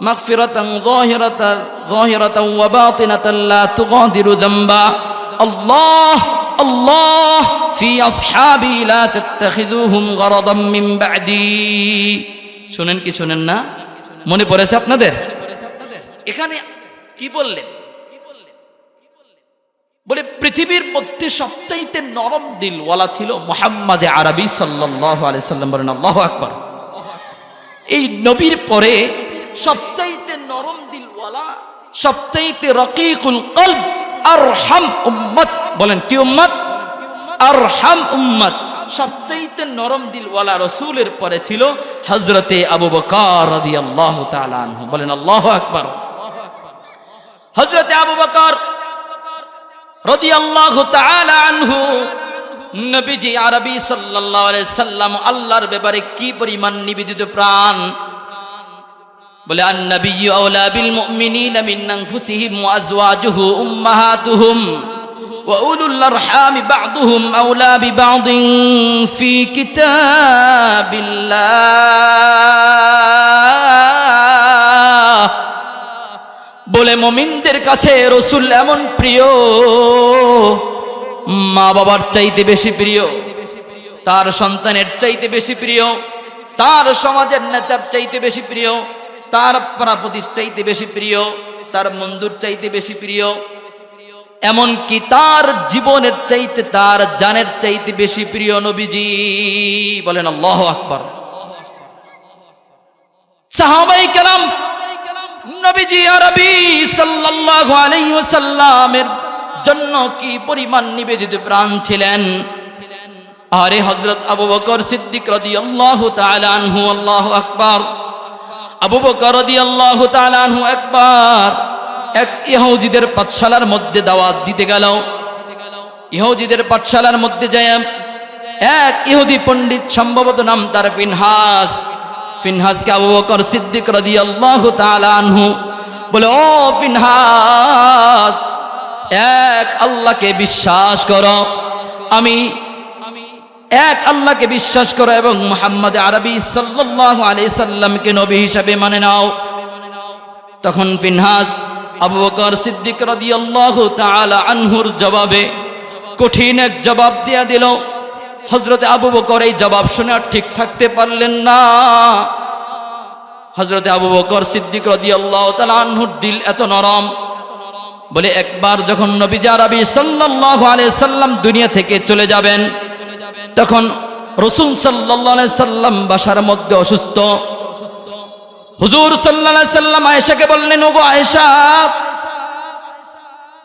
مغفرة ظاهرة وباطنة لا تغادر ذنبا الله الله في أصحابي لا تتخذوهم غرضا من بعدي। শুনেন কি শুনেন না? মনে পড়েছে আপনাদের? এখানে কি বললেন? বলে পৃথিবীর মধ্যে সবচাইতে নরম দিলওয়ালা ছিল মুহাম্মদ আরবি সাল্লাল্লাহু আলাইহি সাল্লাম। বলেন আল্লাহু আকবার। এই নবীর পরে সবচাইতে নরম দিলওয়ালা, সবচাইতে রকিকুল কলব, আরহাম উম্মত। বলেন কি উম্মত? আরহাম উম্মত। সবচাইতে নরম দিলওয়ালা রাসূলের পরে ছিল হযরতে আবু বকর রাদিয়াল্লাহু তাআলা আনহু। বলেন আল্লাহু আকবার। হযরতে আবু বকর রাদিয়াল্লাহু তাআলা আনহু নবীজি আরবি সাল্লাল্লাহু আলাইহি সাল্লাম আল্লাহর ব্যাপারে কি পরিমাণ নিবেদিত প্রাণ। বলে আন-নাবিয়্যু আওলা বিল মুমিনিনা মিন আনফুসিহিম ওয়া আজওয়াজুহু উম্মাহাতুহুম ওয়া উলুল আরহামি বা'দুহুম আওলা বিবা'দিন ফি কিতাবিল্লাহ। বলে মুমিনদের কাছে রাসূল এমন প্রিয়, মা বাবার চাইতে বেশি প্রিয়, তার সন্তানের চাইতে বেশি প্রিয়, তার সমাজের নেতার চাইতে বেশি প্রিয়, তার পাড়াপতির চাইতে বেশি প্রিয়, তার বন্ধুর চাইতে বেশি প্রিয়, এমন কি তার জীবনের চাইতে, তার জানের চাইতে বেশি প্রিয় নবীজি। বলেন আল্লাহু আকবার। সাহাবায়ে কেরাম নবীজি আরবি সাল্লাল্লাহু আলাইহি ওয়াসাল্লামের জন্য কি পরিমাণ নিবেদিত প্রাণ ছিলেন। আরে হযরত আবু বকর সিদ্দিক রাদিয়াল্লাহু তাআলা আনহু, আল্লাহু আকবার। আবু বকর রাদিয়াল্লাহু তাআলা আনহু একবার এক ইহুদিদের পাঠশালার মধ্যে দাওয়াত দিতে গেল। ইহুদিদের পাঠশালার মধ্যে যায় এক ইহুদি পণ্ডিত, সম্ভবত নাম তার ফিনহাস। ফিনহাসকে আবু বকর সিদ্দিক রাদিয়াল্লাহু তাআলা আনহু বলে, ও ফিনহাস, এক আল্লাহকে বিশ্বাস করো, আমি এক আল্লাহকে বিশ্বাস করো এবং মুহাম্মদ আরবি সাল্লাল্লাহু আলাইহি সাল্লামকে নবী হিসাবে মানে নাও। তখন ফিনহাস আবু বকর সিদ্দিক রাদিয়াল্লাহু তাআলা আনহুর জবাবে কঠিন এক জবাব দিয়া দিল। হযরত আবু বকর এই জবাব শুনে আর ঠিক থাকতে পারলেন না। হযরত আবু বকর সিদ্দিক রাদিয়াল্লাহু তাআলা আনহুর দিল এত নরম, বলে একবার যখন নবীজি আরবি সাল্লাল্লাহু আলাইহি সাল্লাম দুনিয়া থেকে চলে যাবেন, তখন রাসূল সাল্লাল্লাহু আলাইহি সাল্লাম বাসার মধ্যে অসুস্থ। হুজুর সাল্লাল্লাহু আলাইহি সাল্লাম আয়েশাকে বললেন, ওগো আয়েশা,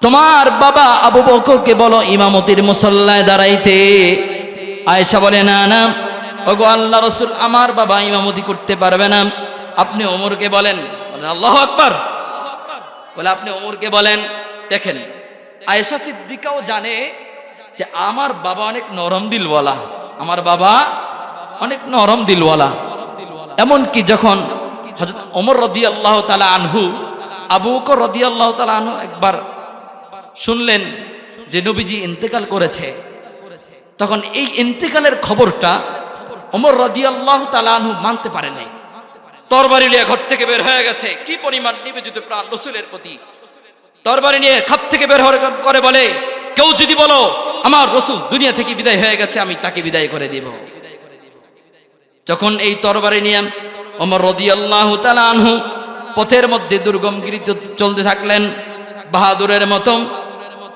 তোমার বাবা আবু বকরকে বলো ইমামতির মুসাল্লায় দাঁড়াইতে। আয়েশা বলে, না না ওগো আল্লাহ রাসূল, আমার বাবা ইমামতি করতে পারবে না, আপনি ওমরকে বলেন। বলেন আল্লাহু আকবার, বলে আপনি ওমরকে বলেন। দেখেন আয়েশা সিদ্দিকাও জানে যে আমার বাবা অনেক নরম দিলওয়ালা, আমার বাবা অনেক নরম দিলওয়ালা। এমনকি যখন হযরত ওমর রাদিয়াল্লাহু তাআলা আনহু আবু বকর রাদিয়াল্লাহু তাআলা আনহু একবার শুনলেন যে নবীজি ইন্তেকাল করেছে, তখন এই ইন্তেকালের খবরটা ওমর রাদিয়াল্লাহু তাআলা আনহু মানতে পারে নাই। তরবারি নিয়ে ঘর থেকে বের হয়ে গেছে, কি পরিমাণ নিবেদিত প্রাণ রাসূলের প্রতি। তরবারি নিয়ে খাপ থেকে বের করে বলে, কেউ যদি বলো আমার রাসূল দুনিয়া থেকে বিদায় হয়ে গেছে, আমি তাকে বিদায় করে দিব। যখন এই তরবারি নিয়ে ওমর রাদিয়াল্লাহু তাআলা আনহু পথের মধ্যে দুর্গম গিরিতে চলতে থাকলেন বাহাদুরের মতো,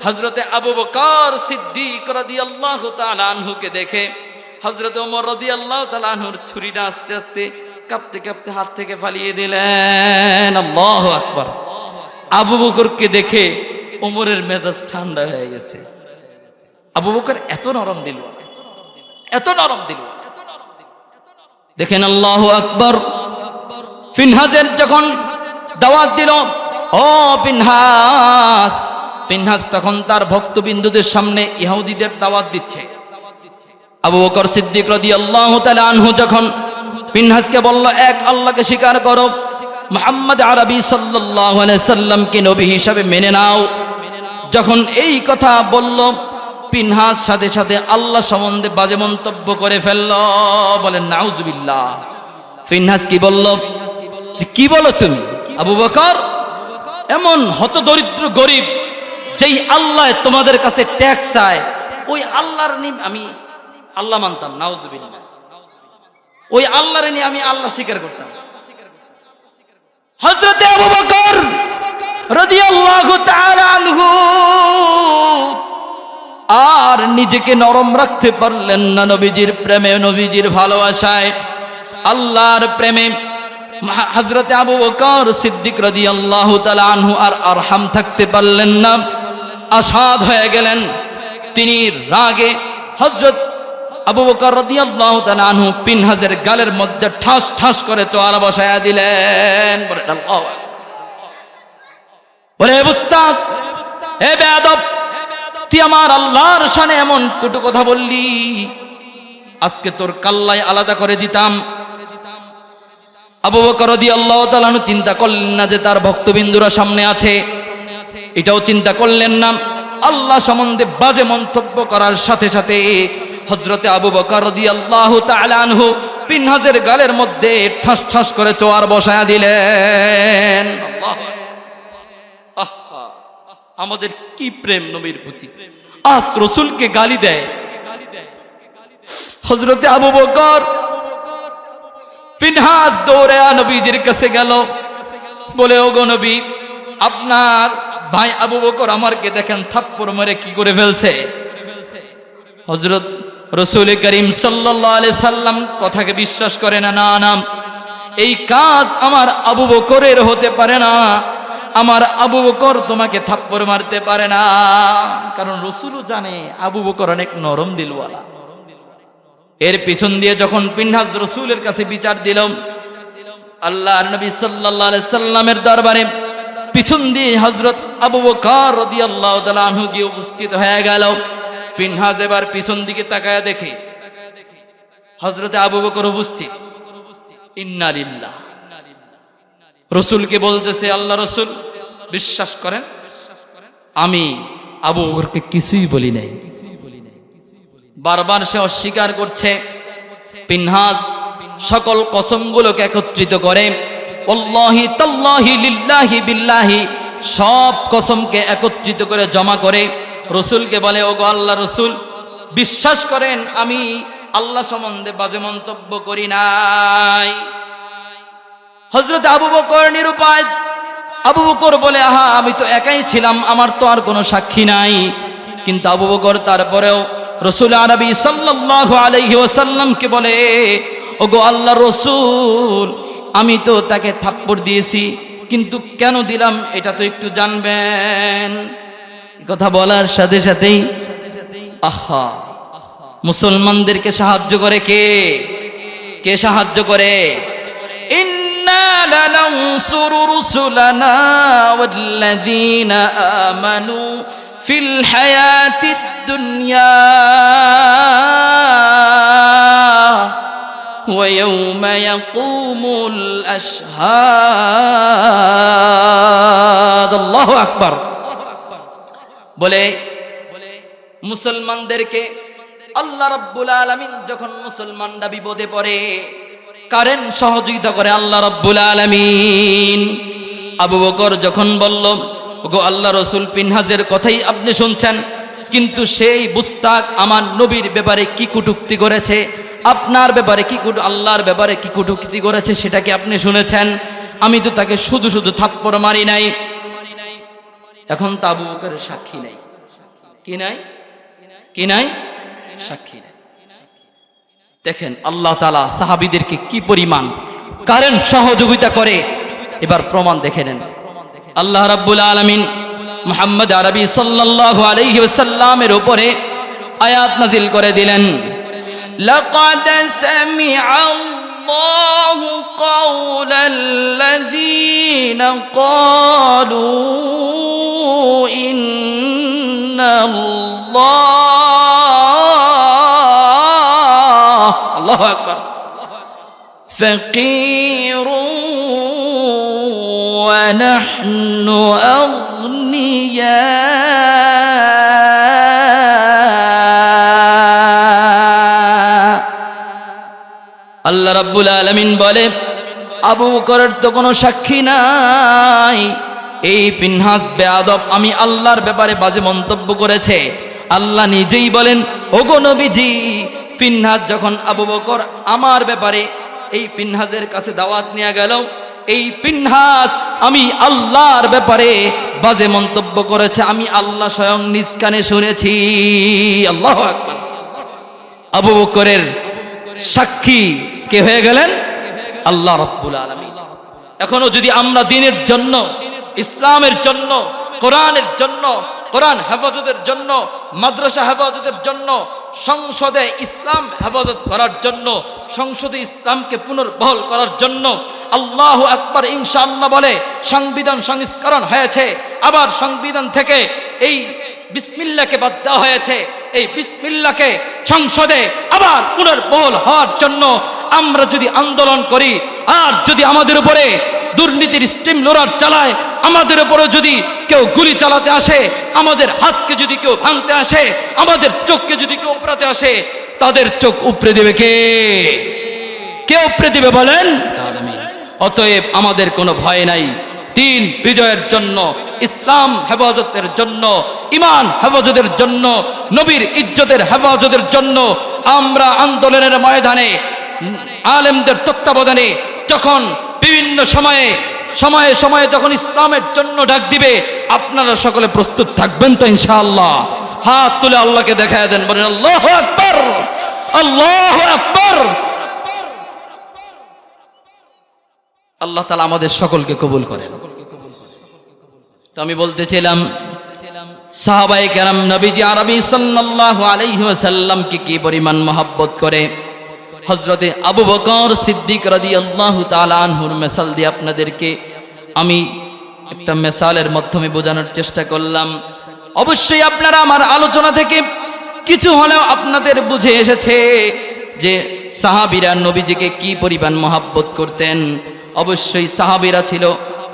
হযরতে আবু বকর সিদ্দিক রাদিয়াল্লাহু তাআলা আনহুকে দেখে হযরত ওমর রাদিয়াল্লাহু তাআলা আনহুর ছুরিটা আস্তে আস্তে কাঁপতে কাঁপতে হাত থেকে ফালিয়ে দিলেন। আল্লাহু আকবার। আবু বকরকে দেখে ওমরের মেজাজ ঠান্ডা হয়ে গেছে। আবু বকর এত নরম দিল, এত নরম দিল। দেখেন আল্লাহু আকবার। ফিনহাসের যখন দাওয়াত দিল, ও ফিনহাস, ফিনহাস তখন তার ভক্তবিন্দুদের সামনে ইহুদিদের দাওয়াত দিচ্ছে। আবু বকর সিদ্দিক রাদিয়াল্লাহু তাআলা আনহু যখন ফিনহাসকে বলল, এক আল্লাহকে স্বীকার করো, মুহাম্মদ আরবি সাল্লাল্লাহু আলাইহি সাল্লামকে নবী হিসাবে মেনে নাও। যখন এই কথা বলল, ফিনহাস সাথে সাথে আল্লাহ সম্বন্ধে বাজে মন্তব্য করে ফেলল। বলেন নাউজুবিল্লাহ। ফিনহাস কি বলল, যে কি বলো তুমি আবু বকর, এমন হতদরিদ্র গরিব যেই আল্লাহ তোমাদের কাছে ট্যাক্স চায়, ওই আল্লাহর আমি আল্লাহ মানতাম, নাউজুবিল্লাহ, ওই আল্লাহর নিয়ে আমি আল্লাহ স্বীকার করতাম। হযরতে আবু বকর রাদিয়াল্লাহু তাআলা আনহু আর নিজেকে নরম রাখতে পারলেন না নবীজির প্রেমে, নবীজির ভালোবাসায়, আল্লাহর প্রেমে। হযরতে আবু বকর সিদ্দিক রাদিয়াল্লাহু তাআলা আনহু আর আরহাম থাকতে পারলেন না, আসাদ হয়ে গেলেন। তিনি রাগে হযরত আবু বকর রাদিয়াল্লাহু তাআলা আনহু ফিনহাসের গালের মধ্যে ঠাস ঠাস করে তোয়ালা বসায়া দিলেন। বলে উস্তাদ, হে বেয়াদব, তুই আমার আল্লাহর শানে এমন কটু কথা বললি, আজকে তোর কাল্লাই আলাদা করে দিতাম। আবু বকর রাদিয়াল্লাহু তাআলা আনহু চিন্তা করলেন না যে তার ভক্তবিন্দুরা সামনে আছে, এটাও চিন্তা করলেন না। আল্লাহ সম্বন্ধে বাজে মন্তব্য করার সাথে সাথে হযরতে আবু বকর রাদিয়াল্লাহু তাআলা আনহু ফিনহাসের গালের মধ্যে ঠাস ঠাস করে তোয়ার বসায়া দিলেন। আহা, আমাদের কি প্রেম নবীর প্রতি। আজ রাসূলকে গালি দেয় হযরতে আবু বকর। ফিনহাস দৌড়ে নবীজির কাছে গেল, বলে ওগো নবী, আপনার ভাই আবু বকর আমারকে দেখেন থাপ্পড় মেরে কি করে ফেলছে। হযরত রাসূল করিম সাল্লাল্লাহু আলাইহি সাল্লাম কথাকে বিশ্বাস করে না। না না, এই কাজ আমার আবু বকরের হতে পারে না, আমার আবু বকর তোমাকে থাপ্পড় মারতে পারে না। কারণ রাসূলও জানে আবু বকর অনেক নরম দিলওয়ালা। এর পিছন দিয়ে যখন ফিনহাস রাসূলের কাছে বিচার দিল, আল্লাহর নবী সাল্লাল্লাহু আলাইহি সাল্লামের দরবারে পিছন দিয়ে হযরত আবু বকর রাদিয়াল্লাহু তাআলা আনহু গিয়ে উপস্থিত হয়ে গেল। ফিনহাস এবার পিছন দিকে তাকায়া দেখে হযরতে আবু বকর উপস্থিত। ইন্না লিল্লাহ। রাসূলকে বলতেছে, আল্লাহ রাসূল বিশ্বাস করেন, আমি আবু বকরকে কিছুই বলি নাই। বারবার সে অস্বীকার করছে। পিনহাস সকল কসমগুলোকে একত্রিত করে, আল্লাহি তাল্লাহি লিল্লাহি বিল্লাহি, সব কসমকে একত্রিত করে জমা করে রসুলকে বলে, ওগো আল্লাহ রসুল, বিশ্বাস করেন আমি আল্লাহ সম্বন্ধে বাজে মন্তব্য করি নাই। হযরত আবু বকর নিরুপায়। আবু বকর বলে, আহা, আমি তো একাই ছিলাম, আমার তো আর কোনো সাক্ষী নাই। কিন্তু আবু বকর তারপরেও রাসূল আরবি সাল্লাল্লাহু আলাইহি ওয়াসাল্লামকে বলে, ওগো আল্লাহ রসুল, আমি তো তাকে থাপ্পড় দিয়েছি, কিন্তু কেন দিলাম এটা তো একটু জানবেন। কথা বলার সাথে সাথেই আহা, মুসলমানদেরকে সাহায্য করে কে? কে সাহায্য করে? ইন্না লানানসুরু রুসুলানা ওয়াল্লাযীনা আমানু ফিল হায়াতিদ দুনিয়া ওয়া ইয়াওমা ইয়াকুমুল আশহাদ। আল্লাহু আকবার। বলে মুসলমানদেরকে আল্লাহ রাব্বুল আলামিন যখন মুসলমানরা বিপদে পড়ে, কারেন সহযোগিতা করে আল্লাহ রাব্বুল আলামিন। আবু বকর যখন বলল, ওগো আল্লাহ রসুল, পিনহাসের কথাই আপনি শুনছেন, কিন্তু সেই বুস্তাক আমার নবীর ব্যাপারে কি কটূক্তি করেছে, আপনার ব্যাপারে কি আল্লাহর ব্যাপারে কি কটূক্তি করেছে, সেটা কি আপনি শুনেছেন? আমি তো তাকে শুধু শুধু থাপ্পড় মারি নাই। এখন তো আবু বকরের সাক্ষী নাই। কি নাই? কি নাই? সাক্ষী নাই। দেখেন আল্লাহ তাআলা সাহাবীদেরকে কি পরিমাণ কারেন্ট সহযোগিতা করে, এবার প্রমাণ দেখে নেন। আল্লাহ রাব্বুল আলামিন মুহাম্মদ আরবি সাল্লাল্লাহু আলাইহি ওয়াসাল্লামের উপরে আয়াত নাজিল করে দিলেন, লাকাদ সামিআল্লাহু কাওলাল্লাযীনা ক্বালু আল্লাহু আকবার ফাকীরু ওয়া নাহনু আগনিয়া। আল্লাহ রাব্বুল আলামিন বলে, আবু বকরের তো কোনো সাক্ষী নাই। এই পিনহাস বেয়াদব আমি আল্লাহর ব্যাপারে বাজে মন্তব্য করেছে। আল্লাহ নিজেই বলেন, ওগো নবীজি, পিনহাস যখন আবু বকর আমার ব্যাপারে এই পিনহাসের কাছে দাওয়াত নিয়ে গেল, এই পিনহাস আমি আল্লাহর ব্যাপারে বাজে মন্তব্য করেছে, আমি আল্লাহ স্বয়ং নিজ কানে শুনেছি। আল্লাহু আকবার। আবু বকরের সাক্ষী কে হয়ে গেলেন? আল্লাহ রাব্বুল আলামিন। এখনো যদি আমরা দ্বীনের জন্য, ইসলামের জন্য, কোরআনের জন্য, কোরআন হেফাজতের জন্য, মাদ্রাসা হেফাজতের জন্য, সংসদে ইসলাম হেফাজত করার জন্য, সংসদে ইসলামকে পুনর্বহাল করার জন্য আল্লাহু আকবার ইনশাআল্লাহ বলে সংবিধান সংস্করণ হয়েছে, আবার সংবিধান থেকে এই বিসমিল্লাহকে বাদ দেওয়া হয়েছে। এই বিসমিল্লাহকে সংসদে আবার পুনর্বহাল হওয়ার জন্য আমরা যদি আন্দোলন করি, আর যদি আমাদের উপরে দুর্নীতির স্টিম লোরার চালায়, আমাদের উপরে যদি কেউ গুলি চালাতে আসে, আমাদের হাতকে যদি কেউ ভাঙতে আসে, আমাদের চোখকে যদি কেউ উপড়াতে আসে, তাদের চোখ উপড়ে দেবে কে? কে উপড়ে দেবে বলেন? অতএব আমাদের কোনো ভয় নাই। দিন বিজয়ের জন্য, ইসলাম হেফাজতের জন্য, ঈমান হেফাজতের জন্য, নবীর ইজ্জতের হেফাজতের জন্য আমরা আন্দোলনের ময়দানে আলেমদের তত্ত্বাবধানে যখন বিভিন্ন সময়ে সময়ে সময়ে যখন ইসলামের জন্য ডাক দিবে, আপনারা সকলে প্রস্তুত থাকবেন তো ইনশাআল্লাহ? হাত তুলে আল্লাহকে দেখায় দেন, বলেন আল্লাহু আকবার, আল্লাহু আকবার। আল্লাহ তাআলা আমাদের সকলকে কবুল করেন। তো আমি বলতেছিলাম, সাহাবায়ে কেরাম নবীজি আরবি সাল্লাল্লাহু আলাইহি ওয়াসাল্লামকে কি পরিমাণ মহব্বত করে। হযরতে আবু বকর সিদ্দিক রাদিয়াল্লাহু তাআলা আনহুর মিসাল দিয়ে আপনাদেরকে আমি একটা মিসালের মাধ্যমে বোঝানোর চেষ্টা করলাম। অবশ্যই আপনারা আমার আলোচনা থেকে কিছু হলেও আপনাদের বুঝে এসেছে যে সাহাবীরা নবীজিকে কি পরিমাণ মহব্বত করতেন। অবশ্যই সাহাবীরা ছিল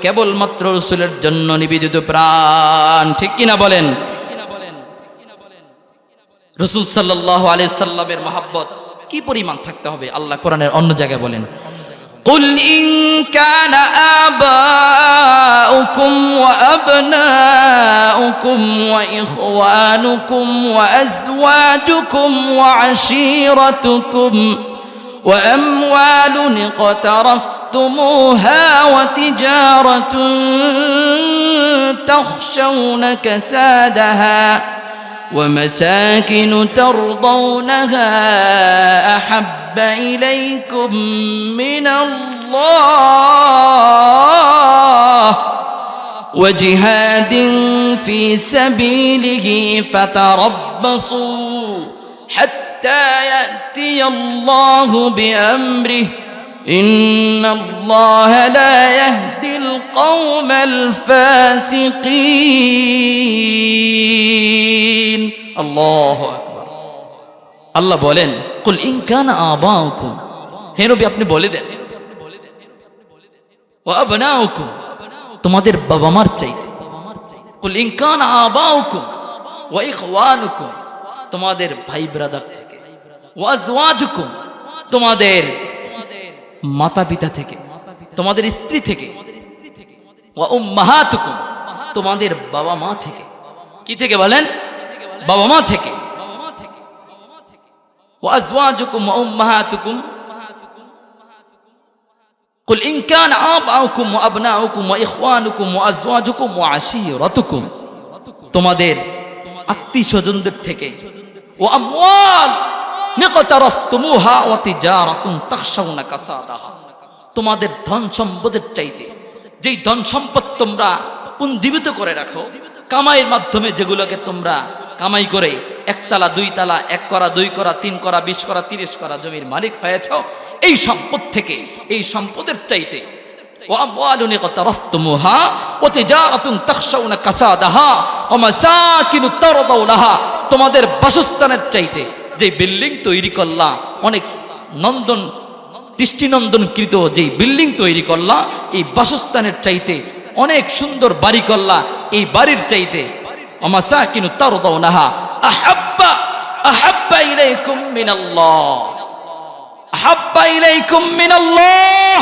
কেবলমাত্র রাসূলের জন্য নিবেদিত প্রাণ, ঠিক কিনা বলেন? রাসূল সাল্লাল্লাহু আলাইহি সাল্লামের মহব্বত কি পরিমাণ থাকতে হবে আল্লাহ কোরআনের অন্য জায়গায় বলেন, قل إن كان آباؤكم وأبناؤكم وإخوانكم وأزواجكم وعشيرتكم وأموال اقترفتموها وتجارة تخشون كسادها ومساكن ترضونها أحب إليكم من الله وجهاد في سبيله فتربصوا حتى يأتي الله بأمره إن الله لا يهدي القوم الفاسقين الله أكبر আল্লাহ বলেন কুল ইন কানা আবাউকুম, হে নবী আপনি বলে দেন, ওয়া আবনাউকুম তোমাদের বাবা মার চাইতে, কুল ইন কানা আবাউকুম ওয়া ইখওয়ানুকুম তোমাদের ভাই ব্রাদার থেকে, ওয়া আজওয়াজুকুম তোমাদের মাতা পিতা থেকে, তোমাদের স্ত্রী থেকে, ওয়া উম্মাহাতুকুম তোমাদের বাবা মা থেকে, কি থেকে বলেন, বাবা মা থেকে, ওয়া আজওয়াজুকুম ওয়া উম্মাহাতুকুম কুল ইন কানা আবাউকুম ওয়া আবনাউকুম ওয়া ইখওয়ানুকুম ওয়া আজওয়াজুকুম ওয়া আশীরাতুকুম তোমাদের আত্মীয় স্বজনদের থেকে, ওয়া আমওয়াল নিকতারাফতুমুহা ওয়া তিজারাতুন তাখশাউনা কাসাদাহা তোমাদের ধন সম্পদের চাইতে, যেই ধন সম্পদ তোমরা পুঞ্জীবিত করে রাখো, কামাইয়ের মাধ্যমে যেগুলোকে তোমরা কামাই করে একতলা দুই তালা, এক করা দুই করা তিন করা 20 করা 30 করা জমির মালিক হয়েছ, এই সম্পদ থেকে, এই সম্পদের চাইতে, ওয়া আমওয়ালুন ইকতারাফতুমুহা ওয়া তিজারাতুন তাখশাউনা কাসাদাহা ওয়া মাসাকিনু তারদাউনাহা তোমাদের বাসস্থানের চাইতে, যে বিল্ডিং তৈরি করলা, অনেক নন্দন দৃষ্টিনন্দনকৃত যেই বিল্ডিং তৈরি করলা, এই বাসস্থানের চাইতে অনেক সুন্দর বাড়ি করলা, এই বাড়ির চাইতে, ওমাসাকিনু তারদাউনাহা আহাব্বা ইলাইকুম মিনাল্লাহ, আহাব্বা ইলাইকুম মিনাল্লাহ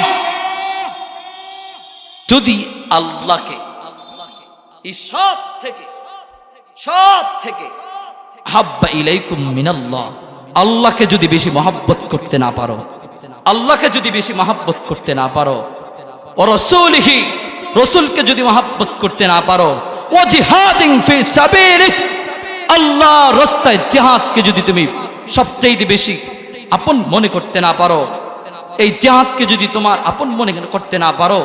যদি আল্লাহকে এই সব থেকে আহাব্বা ইলাইকুম মিনাল্লাহ আল্লাহকে যদি বেশি মহব্বত করতে না পারো, আল্লাহকে যদি বেশি মহব্বত করতে না পারো, ও রাসূলিহি রাসূলকে যদি মহব্বত করতে না পারো, ও জিহাদিন ফি সাবিলিহি আল্লাহর রাস্তায় জিহাদকে যদি তুমি সবচেয়ে বেশি আপন মনে করতে না পারো, এই জিহাদকে যদি তোমার আপন মনে করতে না পারো,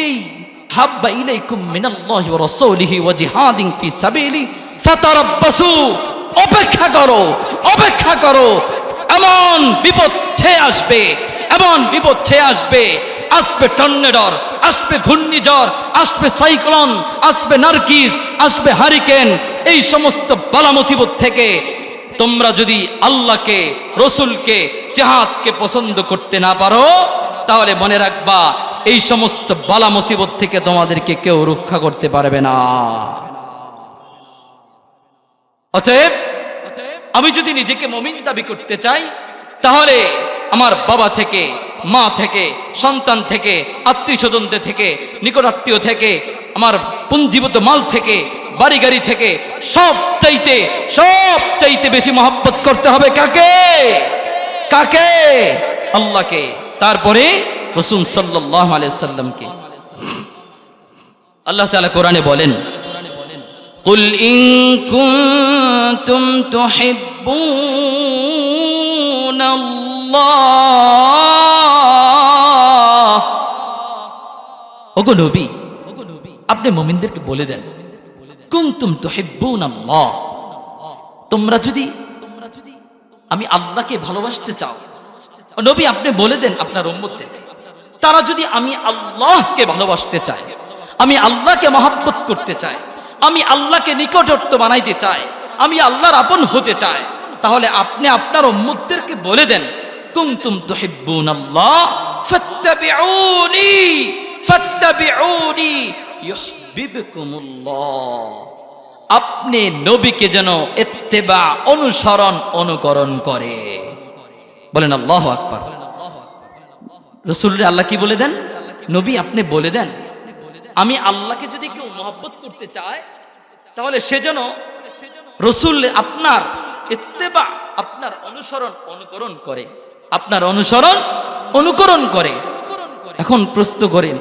এই হাব্বা ইলাইকুম মিনাল্লাহি ওয়া রাসূলিহি ওয়া জিহাদিন ফি সাবিলিহি ফাতারাব্বাসু অপেক্ষা করো, অপেক্ষা করো, এমন বিপদ ছেয়ে আসবে, এমন বিপদ ছেয়ে আসবে, আসবে টর্নেডর, আসবে ঘূর্ণিঝড়, আসবে সাইক্লোন, আসবে নারকিস, আসবে হারিকেন, এই সমস্ত বালা মুসিবত থেকে তোমরা যদি আল্লাহকে রসুলকে জিহাদকে পছন্দ করতে না পারো, তাহলে মনে রাখবা এই সমস্ত বালা মুসিবত থেকে তোমাদেরকে কেউ রক্ষা করতে পারবে না। অতএব আমি যদি নিজেকে মুমিন দাবি করতে চাই, তাহলে আমার বাবা থেকে, মা থেকে, সন্তান থেকে, আত্মীয় স্বজনদের থেকে, নিকট আত্মীয় থেকে, আমার পুঞ্জীভূত মাল থেকে, বাড়ি গাড়ি থেকে সব চাইতে বেশি মহব্বত করতে হবে কাকে? কাকে? আল্লাহকে, তারপরে রাসূল সাল্লাল্লাহু আলাইহি সাল্লামকে। আল্লাহ তাআলা কোরআনে বলেন, কুল ইন কুনতুম তুহিব্বুনাল্লাহ, ওগো নবী আপনি মুমিনদেরকে বলে দেন, কুনতুম তুহিব্বুনাল্লাহ তোমরা যদি আমি আল্লাহকে ভালোবাসতে চাও, নবী আপনি বলে দেন আপনার উম্মতদেরকে, তারা যদি আমি আল্লাহকে ভালোবাসতে চায়, আমি আল্লাহকে মহব্বত করতে চাই, আমি আল্লাহকে নিকটত্ব বানাইতে চাই, আমি আল্লাহর আপন হতে চাই, তাহলে আপনি আপনার উম্মতদেরকে বলে দেন, কুনতুম তুহিব্বুনাল্লাহ ফাত্তাবিউনি ফাত্তাবিউনি ইউহিব্বুকুমুল্লাহ। আপনি নবীকে যেন ইত্তেবা অনুসরণ অনুকরণ করে। বলেন আল্লাহু আকবার। রাসূলুল্লাহ আল্লাহ কি বলে দেন? নবী আপনি বলে দেন আমি আল্লাহকে যদি কেউ মহব্বত করতে চায় তাহলে সেজন্য রাসূল আপনার ইত্তেবা আপনার অনুসরণ অনুকরণ করে, আপনার অনুসরণ অনুকরণ করে। এখন প্রশ্ন করেন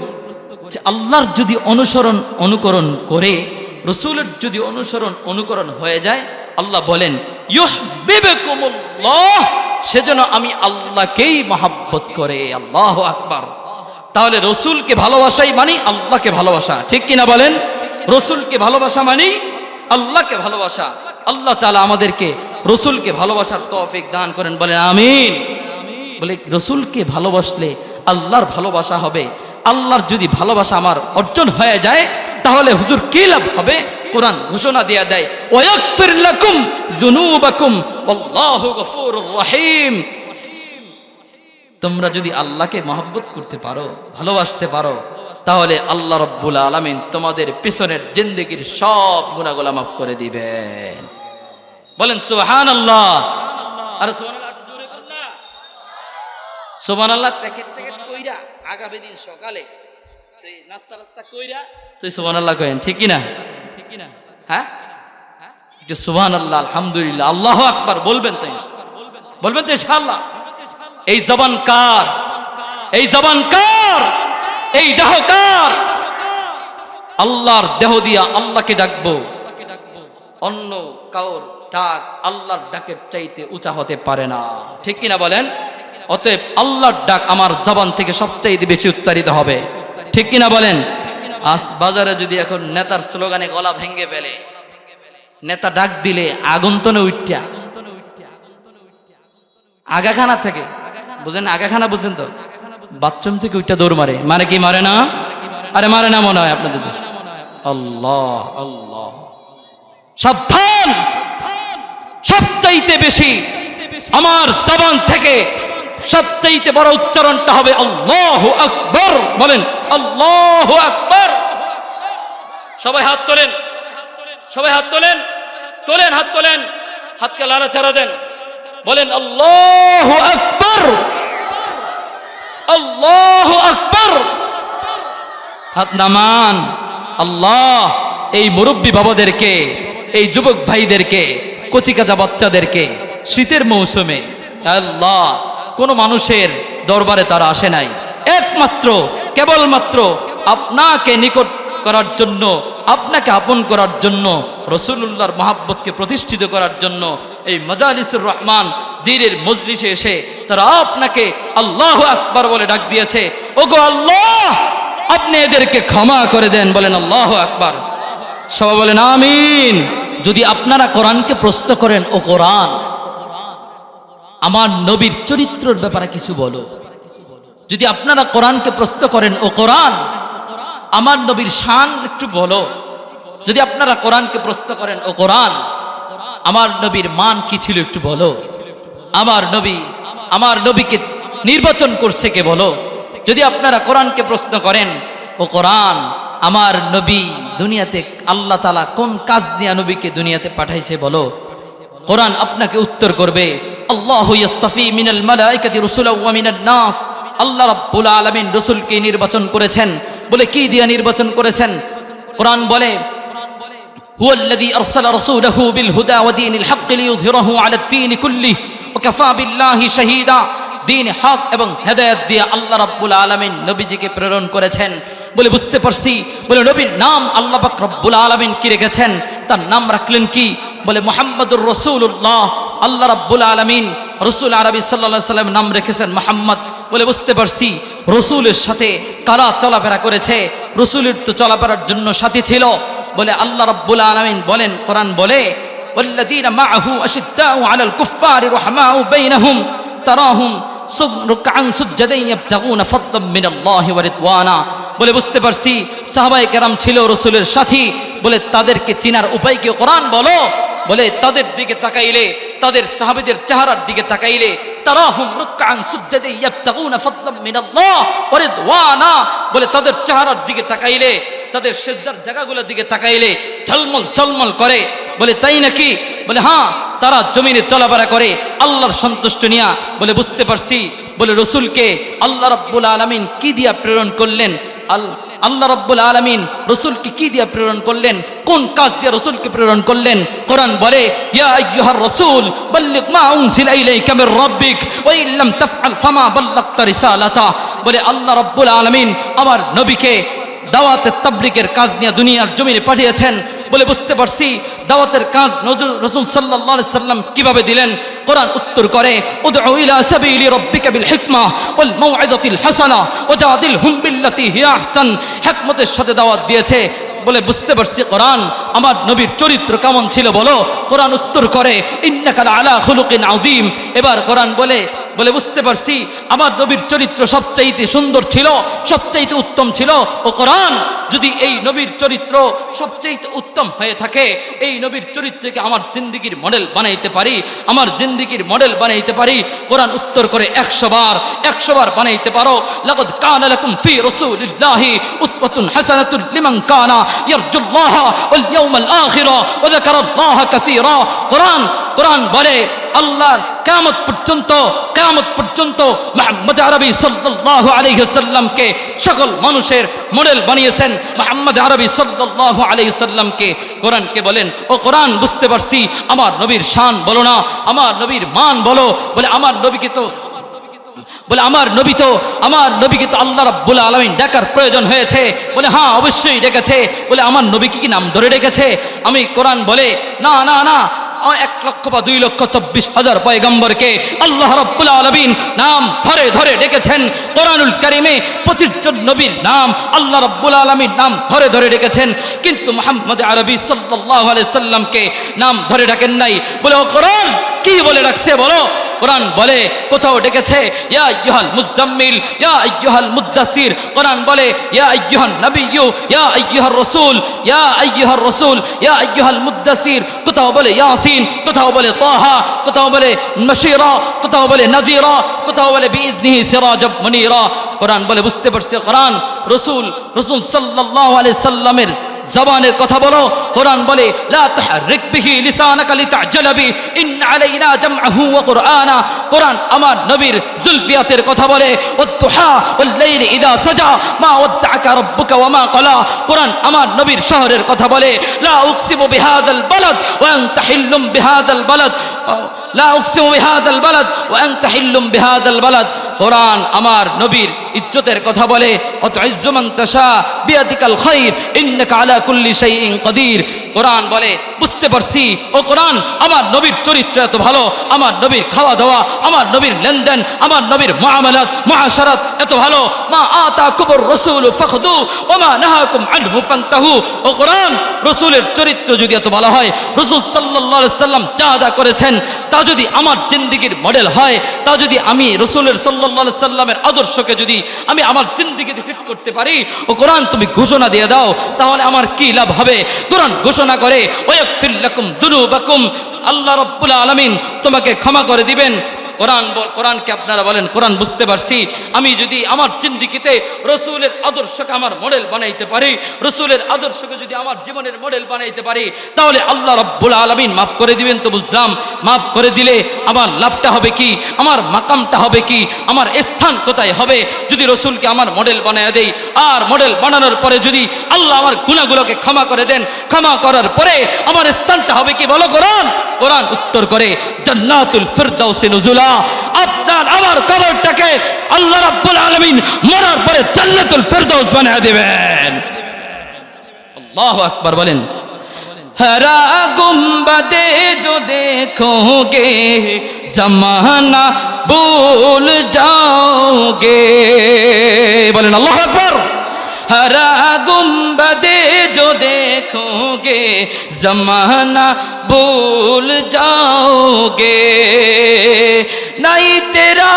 যে আল্লাহর যদি অনুসরণ অনুকরণ করে, রাসূলের যদি অনুসরণ অনুকরণ হয়ে যায়, আল্লাহ বলেন ইউহিব্বুকুমুল্লাহ, সেজন্য আমি আল্লাহকেই মহব্বত করে। আল্লাহু আকবার। তাহলে রাসূলকে ভালোবাসাই মানে আল্লাহকে ভালোবাসা, ঠিক কিনা বলেন? রাসূলকে ভালোবাসা মানে আল্লাহকে ভালোবাসা। আল্লাহ তাআলা আমাদেরকে রাসূলকে ভালোবাসার তৌফিক দান করেন, বলেন আমিন। বলে রাসূলকে ভালোবাসলে আল্লাহর ভালোবাসা হবে। আল্লাহর যদি ভালোবাসা আমার অর্জন হয়ে যায় তাহলে হুজুর কি লাভ হবে? কোরআন ঘোষণা দিয়ে দেয় ওয়াগফির লাকুম যুনুবাকুম আল্লাহু গফুরুর রহিম। তোমরা যদি আল্লাহকে মহব্বত করতে পারো, ভালোবাসতে পারো, তাহলে আল্লাহ রাব্বুল আলামিন তোমাদের পিছনের জিন্দেগীর সব গুনাহগুলো মাফ করে দিবেন। বলেন সুবহানাল্লাহ। আর সুবহানাল্লাহ জোরে বলেন না। সুবহানাল্লাহ প্যাকেট কইরা আগামী দিন সকালে তুই নাস্তা কইরা তুই সুবহানাল্লাহ কইেন, ঠিক কি না? ঠিক কি না? হ্যাঁ, একটু সুবহানাল্লাহ আলহামদুলিল্লাহ আল্লাহু আকবার বলবেন তো, বলবেন তো ইনশাআল্লাহ। এই জবান কার? এই জবান কার? এই দেহ কার? আল্লাহর দেহ দিয়া আল্লাহকে ডাকবো। অন্য কাউর ডাক আল্লাহর ডাকের চাইতে উঁচা হতে পারে না, ঠিক কিনা বলেন? অতএব আল্লাহর ডাক আমার জবান থেকে সবচাইতে বেশি উচ্চারিত হবে, ঠিক কিনা বলেন? আজ বাজারে যদি এখন নেতার স্লোগানে গলা ভেঙে ফেলে, নেতা ডাক দিলে আগন্তনে উঠটা আগাখানা থেকে, বুঝেন আগাখানা বুঝেন তো, বাথরুম থেকে উঠটা দৌড় মারে, মানে কি মারে না? আরে মারে না মনে হয় আপনাদের দেশে। আল্লাহ আল্লাহ, সাবধান। সবচাইতে বেশি আমার জবান থেকে সবচাইতে বড় উচ্চারণটা হবে আল্লাহু আকবার। বলেন আল্লাহু আকবার। সবাই হাত তোলেন, সবাই হাত তোলেন, তোলেন হাত তোলেন, হাতকে লাড়াচাড়া দেন, বলেন আল্লাহু আকবার, আল্লাহু আকবার। হাত নামান। আল্লাহ এই মুরব্বী বাবাদেরকে, এই যুবক ভাইদেরকে, কচিকাচা বাচ্চাদেরকে শীতের মৌসুমে আল্লাহ কোন মানুষের দরবারে তারা আসে নাই, একমাত্র কেবলমাত্র আপনাকে নিকট করার জন্য, আপনাকে আপন করার জন্য, রাসূলুল্লাহর মহব্বতকে প্রতিষ্ঠিত করার জন্য এই মাজালিসুর রহমান দ্বীনের মজলিসে এসে তারা আপনাকে আল্লাহু আকবার বলে ডাক দিয়েছে। ওগো আল্লাহ, আপনি এদেরকে ক্ষমা করে দেন। বলেন আল্লাহু আকবার। সবাই বলেন আমিন। যদি আপনারা কোরআনকে প্রশ্ন করেন, ও কোরআন আমার নবীর চরিত্রের ব্যাপারে কিছু বলো। যদি আপনারা কোরআনকে প্রশ্ন করেন, ও কোরআন আমার নবীর শান একটু বলো। যদি আপনারা কোরআনকে প্রশ্ন করেন, ও কোরআন আমার নবীর মান কি ছিল একটু বলো। আমার নবীকে নির্বাচন করছে কে বলো। যদি আপনারা কোরআনকে প্রশ্ন করেন, ও কোরআন আমার নবী দুনিয়াতে আল্লাহ তাআলা কোন কাজ নিয়ে নবীকে দুনিয়াতে পাঠাইছে বলো, কোরআন আপনাকে উত্তর করবে আল্লাহু ইস্তাফি মিনাল মালাইকাতি রাসূলাও ওয়া মিনান নাস। আল্লাহ রাব্বুল আলামিন রাসূলকে নির্বাচন করেছেন। বলে কি দিয়ে নির্বাচন করেছেন? কোরআন বলে হুয়াল্লাযী আরসালা রাসূলাহু বিল হুদা ওয়া দীনিল হক লিইয়ুযহিরাহু আলাদ দীনি কুল্লিহি ওয়া কাফা বিল্লাহি শাহীদা। দ্বীন হক এবং হেদায়েত দিয়ে আল্লাহ রাব্বুল আলামিন নবীজিকে প্রেরণ করেছেন। বলে বুঝতে পারছি। বলে নবীর নাম আল্লাহ পাক রব্বুল আলামিন কি রেখেছেন? তার নাম রাখলেন কি? বলে মুহাম্মাদুর রাসূলুল্লাহ। আল্লাহ রাব্বুল আলামিন রাসূল আরবি সাল্লাল্লাহু আলাইহি সাল্লাম নাম রেখেছেন মুহাম্মদ। বলে বুঝতে পারছি রাসূলের সাথে কারা চলাফেরা করেছে? রাসূলের তো চলাফেরার জন্য সাথী ছিল। বলে আল্লাহ রাব্বুল আলামিন বলেন, কোরআন বলে ওয়াল্লাযীনা মাআহু আশিদ্দাউ আলাল কুফফারি রাহমাউ বাইনাহুম তারাহুম রুকআন সুজদান ইয়াবতাগুনা ফাদলাম মিনাল্লাহি ওয়া রিদওয়ানা। বলে বুঝতে পারছি সাহাবায়ে কেরাম ছিল রাসূলের সাথী। বলে তাদেরকে চিনার উপায় কি? কোরআন বলো। বলে তাদের দিকে তাকাইলে, তাদের সাহাবীদের চেহারার দিকে তাকাইলে তারাহুম রুকআন সুজদান ইয়াবতাগুনা ফাদলাম মিনাল্লাহ ওয়া রিদওয়ানা। বলে তাদের চেহারার দিকে তাকাইলে, তাদের সিজদার জায়গাগুলোর দিকে তাকাইলে ঝলমল ঝলমল করে। বলে তাই নাকি? বলে হ্যাঁ, তারা জমিনে চলাফেরা করে আল্লাহর সন্তুষ্ট নিয়া। বলে বুঝতে পারছি। বলে রসুলকে আল্লাহ রাব্বুল আলামিন কি দিয়া প্রেরণ করলেন? আল্লাহ রাব্বুল আলামিন রসুলকে কি দিয়া প্রেরণ করলেন? কোন কাজ দিয়ে রসুলকে প্রেরণ করলেন? কোরআন বলে ইয়া আইয়ুহার রাসূল বাল্লিগ মা উনজিলা ইলাইকা মির রাব্বিক ওয়া ইন লাম তাফআল ফামা বাল্লাগতা রিসালাতা। বলে আল্লাহ রাব্বুল আলামিন আমার নবীকে দাওয়াতের তাবলীগের কাজ নিয়ে দুনিয়ার জমিনে পাঠিয়েছেন। বলে বুঝতে পারছি দাওয়াতের কাজ রাসূল সাল্লাল্লাহু আলাইহি সাল্লাম কিভাবে দিলেন। কোরআন উত্তর করে উদউ ইলা সাবিলি রাব্বিকা বিল হিকমা ওয়াল মাউইযাতিল হাসানা ওয়াজাদিলহুম বিল্লাতি হিয়া আহসান। হিকমতের সাথে দাওয়াত দিয়েছে। বলে বুঝতে পারছি কোরআন আমার নবীর চরিত্র কেমন ছিল বলো। কোরআন উত্তর করে ইন্নাকা আলা খুলুকিন আযীম। এবার কোরআন বলে বুঝতে পারছি আমার নবীর চরিত্র সবচাইতে সুন্দর ছিল, সবচাইতে উত্তম ছিল। ও কোরআন, যদি এই নবীর চরিত্র সবচাইতে উত্তম হয়ে থাকে, এই নবীর চরিত্রকে আমার জিন্দেগির মডেল বানাইতে পারি, আমার জিন্দেগির মডেল বানাইতে পারি। কোরআন উত্তর করে 100 বার বানাইতে পারো। লাকাদ কানা লাকুম ফি রাসূলিল্লাহি উসওয়াতুন হাসানাতুন লিমান কানা ইয়ারজুল্লাহ ওয়াল ইয়াউমাল আখির ওয়া যাকারাল্লাহা কাসীরা। কোরআন বলে আল্লাহ কিয়ামত পর্যন্ত মুহাম্মদ আরবি সাল্লাল্লাহু আলাইহি ওয়াসাল্লামকে সকল মানুষের মডেল বানিয়েছেন। মুহাম্মদ আরবি সাল্লাল্লাহু আলাইহি ওয়াসাল্লামকে কোরআনকে বলেন ও কোরআন, বুঝতে পারছি আমার নবীর শান বলো না, আমার নবীর মান বলো। বলে আমার নবীকে তো আমার নবীকে তো আল্লাহ রাব্বুল আলামিন ডাকার প্রয়োজন হয়েছে। বলে হ্যাঁ, অবশ্যই ডেকেছে। বলে আমার নবীকে কি নাম ধরে ডেকেছে? আমি কোরআন বলে না, 1 লক্ষ বা 2 লক্ষ 24,000 পয়গম্বরকে আল্লাহ রাব্বুল আলামিন নাম ধরে ধরে ডেকেছেন। কোরআনুল কারীমে 25 জন নবীর নাম আল্লাহ রাব্বুল আলামিন নাম ধরে ধরে ডেকেছেন, কিন্তু মুহাম্মদ আরবি সাল্লাল্লাহু আলাইহি সাল্লামকে নাম ধরে ডাকেন নাই। বলে ও কোরআন কি বলে ডাকছে বলো। কোরআন বলে কোথাও ডেকেছে ইয়া আইয়ুহাল মুজাম্মিল, ইয়া আইয়ুহাল মুদ্দাসির। কোরআন বলে ইয়া আইয়ুহান নাবিয়্যু, ইয়া আইয়ুহার রাসূল, ইয়া আইয়ুহাল মুদ্দাসির। কোথাও বলে ইয়াসিন, কোথাও বলে তাহা, কোথাও বলে নাশীরা, কোথাও বলে নাযীরা, কোথাও বলে বিইজনিহি সিরাজাম মুনীরা। কোরআন বলে বুঝতে পারছে কোরআন রাসূল সাল্লাল্লাহু আলাইহি সাল্লামের জবানের কথা বলো। কোরআন বলে লা তাহরিক বিহি লিসানাকা লিতা'জালা বি ইন্না আলাইনা জামআহু ওয়া কুরআনা। কোরআন আমার নবীর জুলফিয়াতের কথা বলে ওয়াদ-দুহা ওয়াল-লাইলি ইযা সাজা মা ওয়াদ্দা'আকা রাব্বুকা ওয়া মা ক্বালা। কোরআন আমার নবীর শহরের কথা বলে লা উকসিমু বিহাযাল বালাদ ওয়া আনতা হিল্লুম বিহাযাল বালাদ, লা উকসিমু বিহাযাল বালাদ ওয়া আনতা হিল্লুম বিহাযাল বালাদ। কোরআন আমার নবীর ইজ্জতের কথা বলে ওয়াতুইজ্জু মান তাশা বিয়াদিকাল খায়র ইন্নাকা আলা কুল্লি শাইইন কাদির। কোরআন বলে বুঝতে পারছি ও কোরআন আমার নবীর চরিত্র এত ভালো, আমার নবীর খাওয়া দাওয়া, আমার নবীর লেনদেন, আমার নবীর মুআমালাত মুআশারাত এত ভালো। মা আতাকুমুর রাসূলু ফাখুযু ওয়া মা নাহাকুম আনহু ফান্তাহু। ও কোরআন রাসূলের চরিত্র যদি এত ভালো হয়, রাসূল সাল্লাল্লাহু আলাইহি সাল্লাম যা করেছেন তা যদি আমার জিন্দেগির মডেল হয়, তা যদি আমি রাসূলের সাল্লাল্লাহু আলাইহি সাল্লামের আদর্শকে যদি আমি আমার জিন্দেগিতে ফিট করতে পারি, ও কোরআন তুমি ঘোষণা দিয়ে দাও, তাহলে আমার কি লাভ হবে? কোরআন ঘোষণা করে ওয়াগফির লাকুম যুনুবাকুম, আল্লাহ রাব্বুল আলামিন তোমাকে ক্ষমা করে দিবেন। কোরআনকে আপনারা বলেন কোরআন বুঝতে পারছি আমি যদি আমার জিন্দেগিতে রাসূলের আদর্শকে আমার মডেল বানাইতে পারি, রাসূলের আদর্শকে যদি আমার জীবনের মডেল বানাইতে পারি, তাহলে আল্লাহ রাব্বুল আলামিন মাফ করে দিবেন। তো বুঝলাম মাফ করে দিলে আমার লাভটা হবে কি, আমার মাকামটা হবে কি, আমার স্থান কোথায় হবে যদি রাসূলকে আমার মডেল বানায় দেই। আর মডেল বানানোর পরে যদি আল্লাহ আমার গুনাহগুলোকে ক্ষমা করে দেন, ক্ষমা করার পরে আমার স্থানটা হবে কি বলো কোরআন উত্তর করে জান্নাতুল ফিরদাউসে নুজুলা। আপনার আমার কবরটাকে আল্লাহ রাব্বুল আলামিন মরার পরে জান্নাতুল ফিরদাউস বানিয়ে দিবেন। আল্লাহু আকবার বলেন। हरा गुंबदे जो देखोगे जमाना भूल जाओगे, बोलें अल्लाहु अकबर। हरा गुंबदे जो देखोगे जमाना भूल जाओगे, नहीं तेरा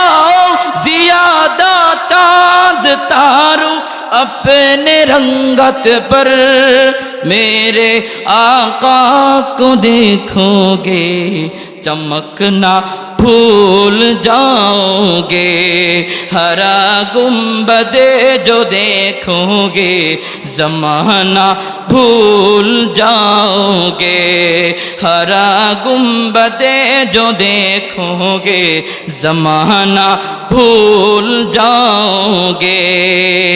जियादा चांद तारों अपने रंगत पर, मेरे आका को देखोगे चमकना भूल जाओगे, हरा गुंबदे जो देखोगे जमाना भूल जाओगे, हरा गुंबदे जो देखोगे जमाना भूल जाओगे।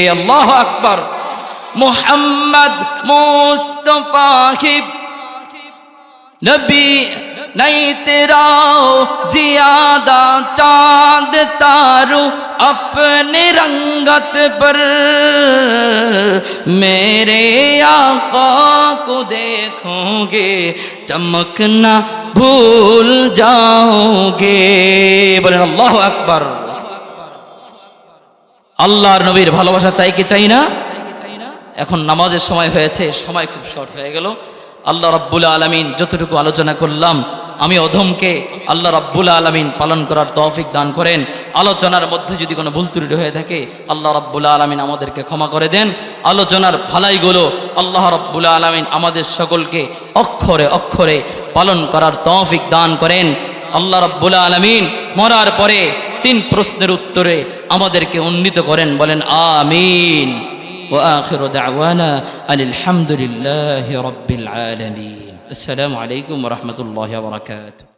अल्लाह अकबर। मोहम्मद मुस्तफा ही नबी नहीं तेरा ज्यादा चांद तारू अपने रंगत पर, मेरे आका को देखोगे चमकना भूल जाओगे। बोलें अल्लाह अकबर। আল্লাহর নবীর ভালোবাসা চাই কি চাই না? এখন নামাজের সময় হয়েছে, সময় খুব শর্ট হয়ে গেল। আল্লাহ রাব্বুল আলামিন যতটুকু আলোচনা করলাম আমি অধমকে আল্লাহ রাব্বুল আলামিন পালন করার তৌফিক দান করেন। আলোচনার মধ্যে যদি কোনো ভুল ত্রুটি হয়ে থাকে আল্লাহ রাব্বুল আলামিন আমাদেরকে ক্ষমা করে দেন। আলোচনার ভালাইগুলো আল্লাহ রাব্বুল আলামিন আমাদের সকলকে অক্ষরে অক্ষরে পালন করার তৌফিক দান করেন। আল্লাহ রাব্বুল আলামিন মরার পরে 3 প্রশ্নের উত্তরে আমাদেরকে উন্নীত করেন। বলেন আমিন। وآخر دعوانا أن الحمد لله رب العالمين. السلام عليكم ورحمة الله وبركاته.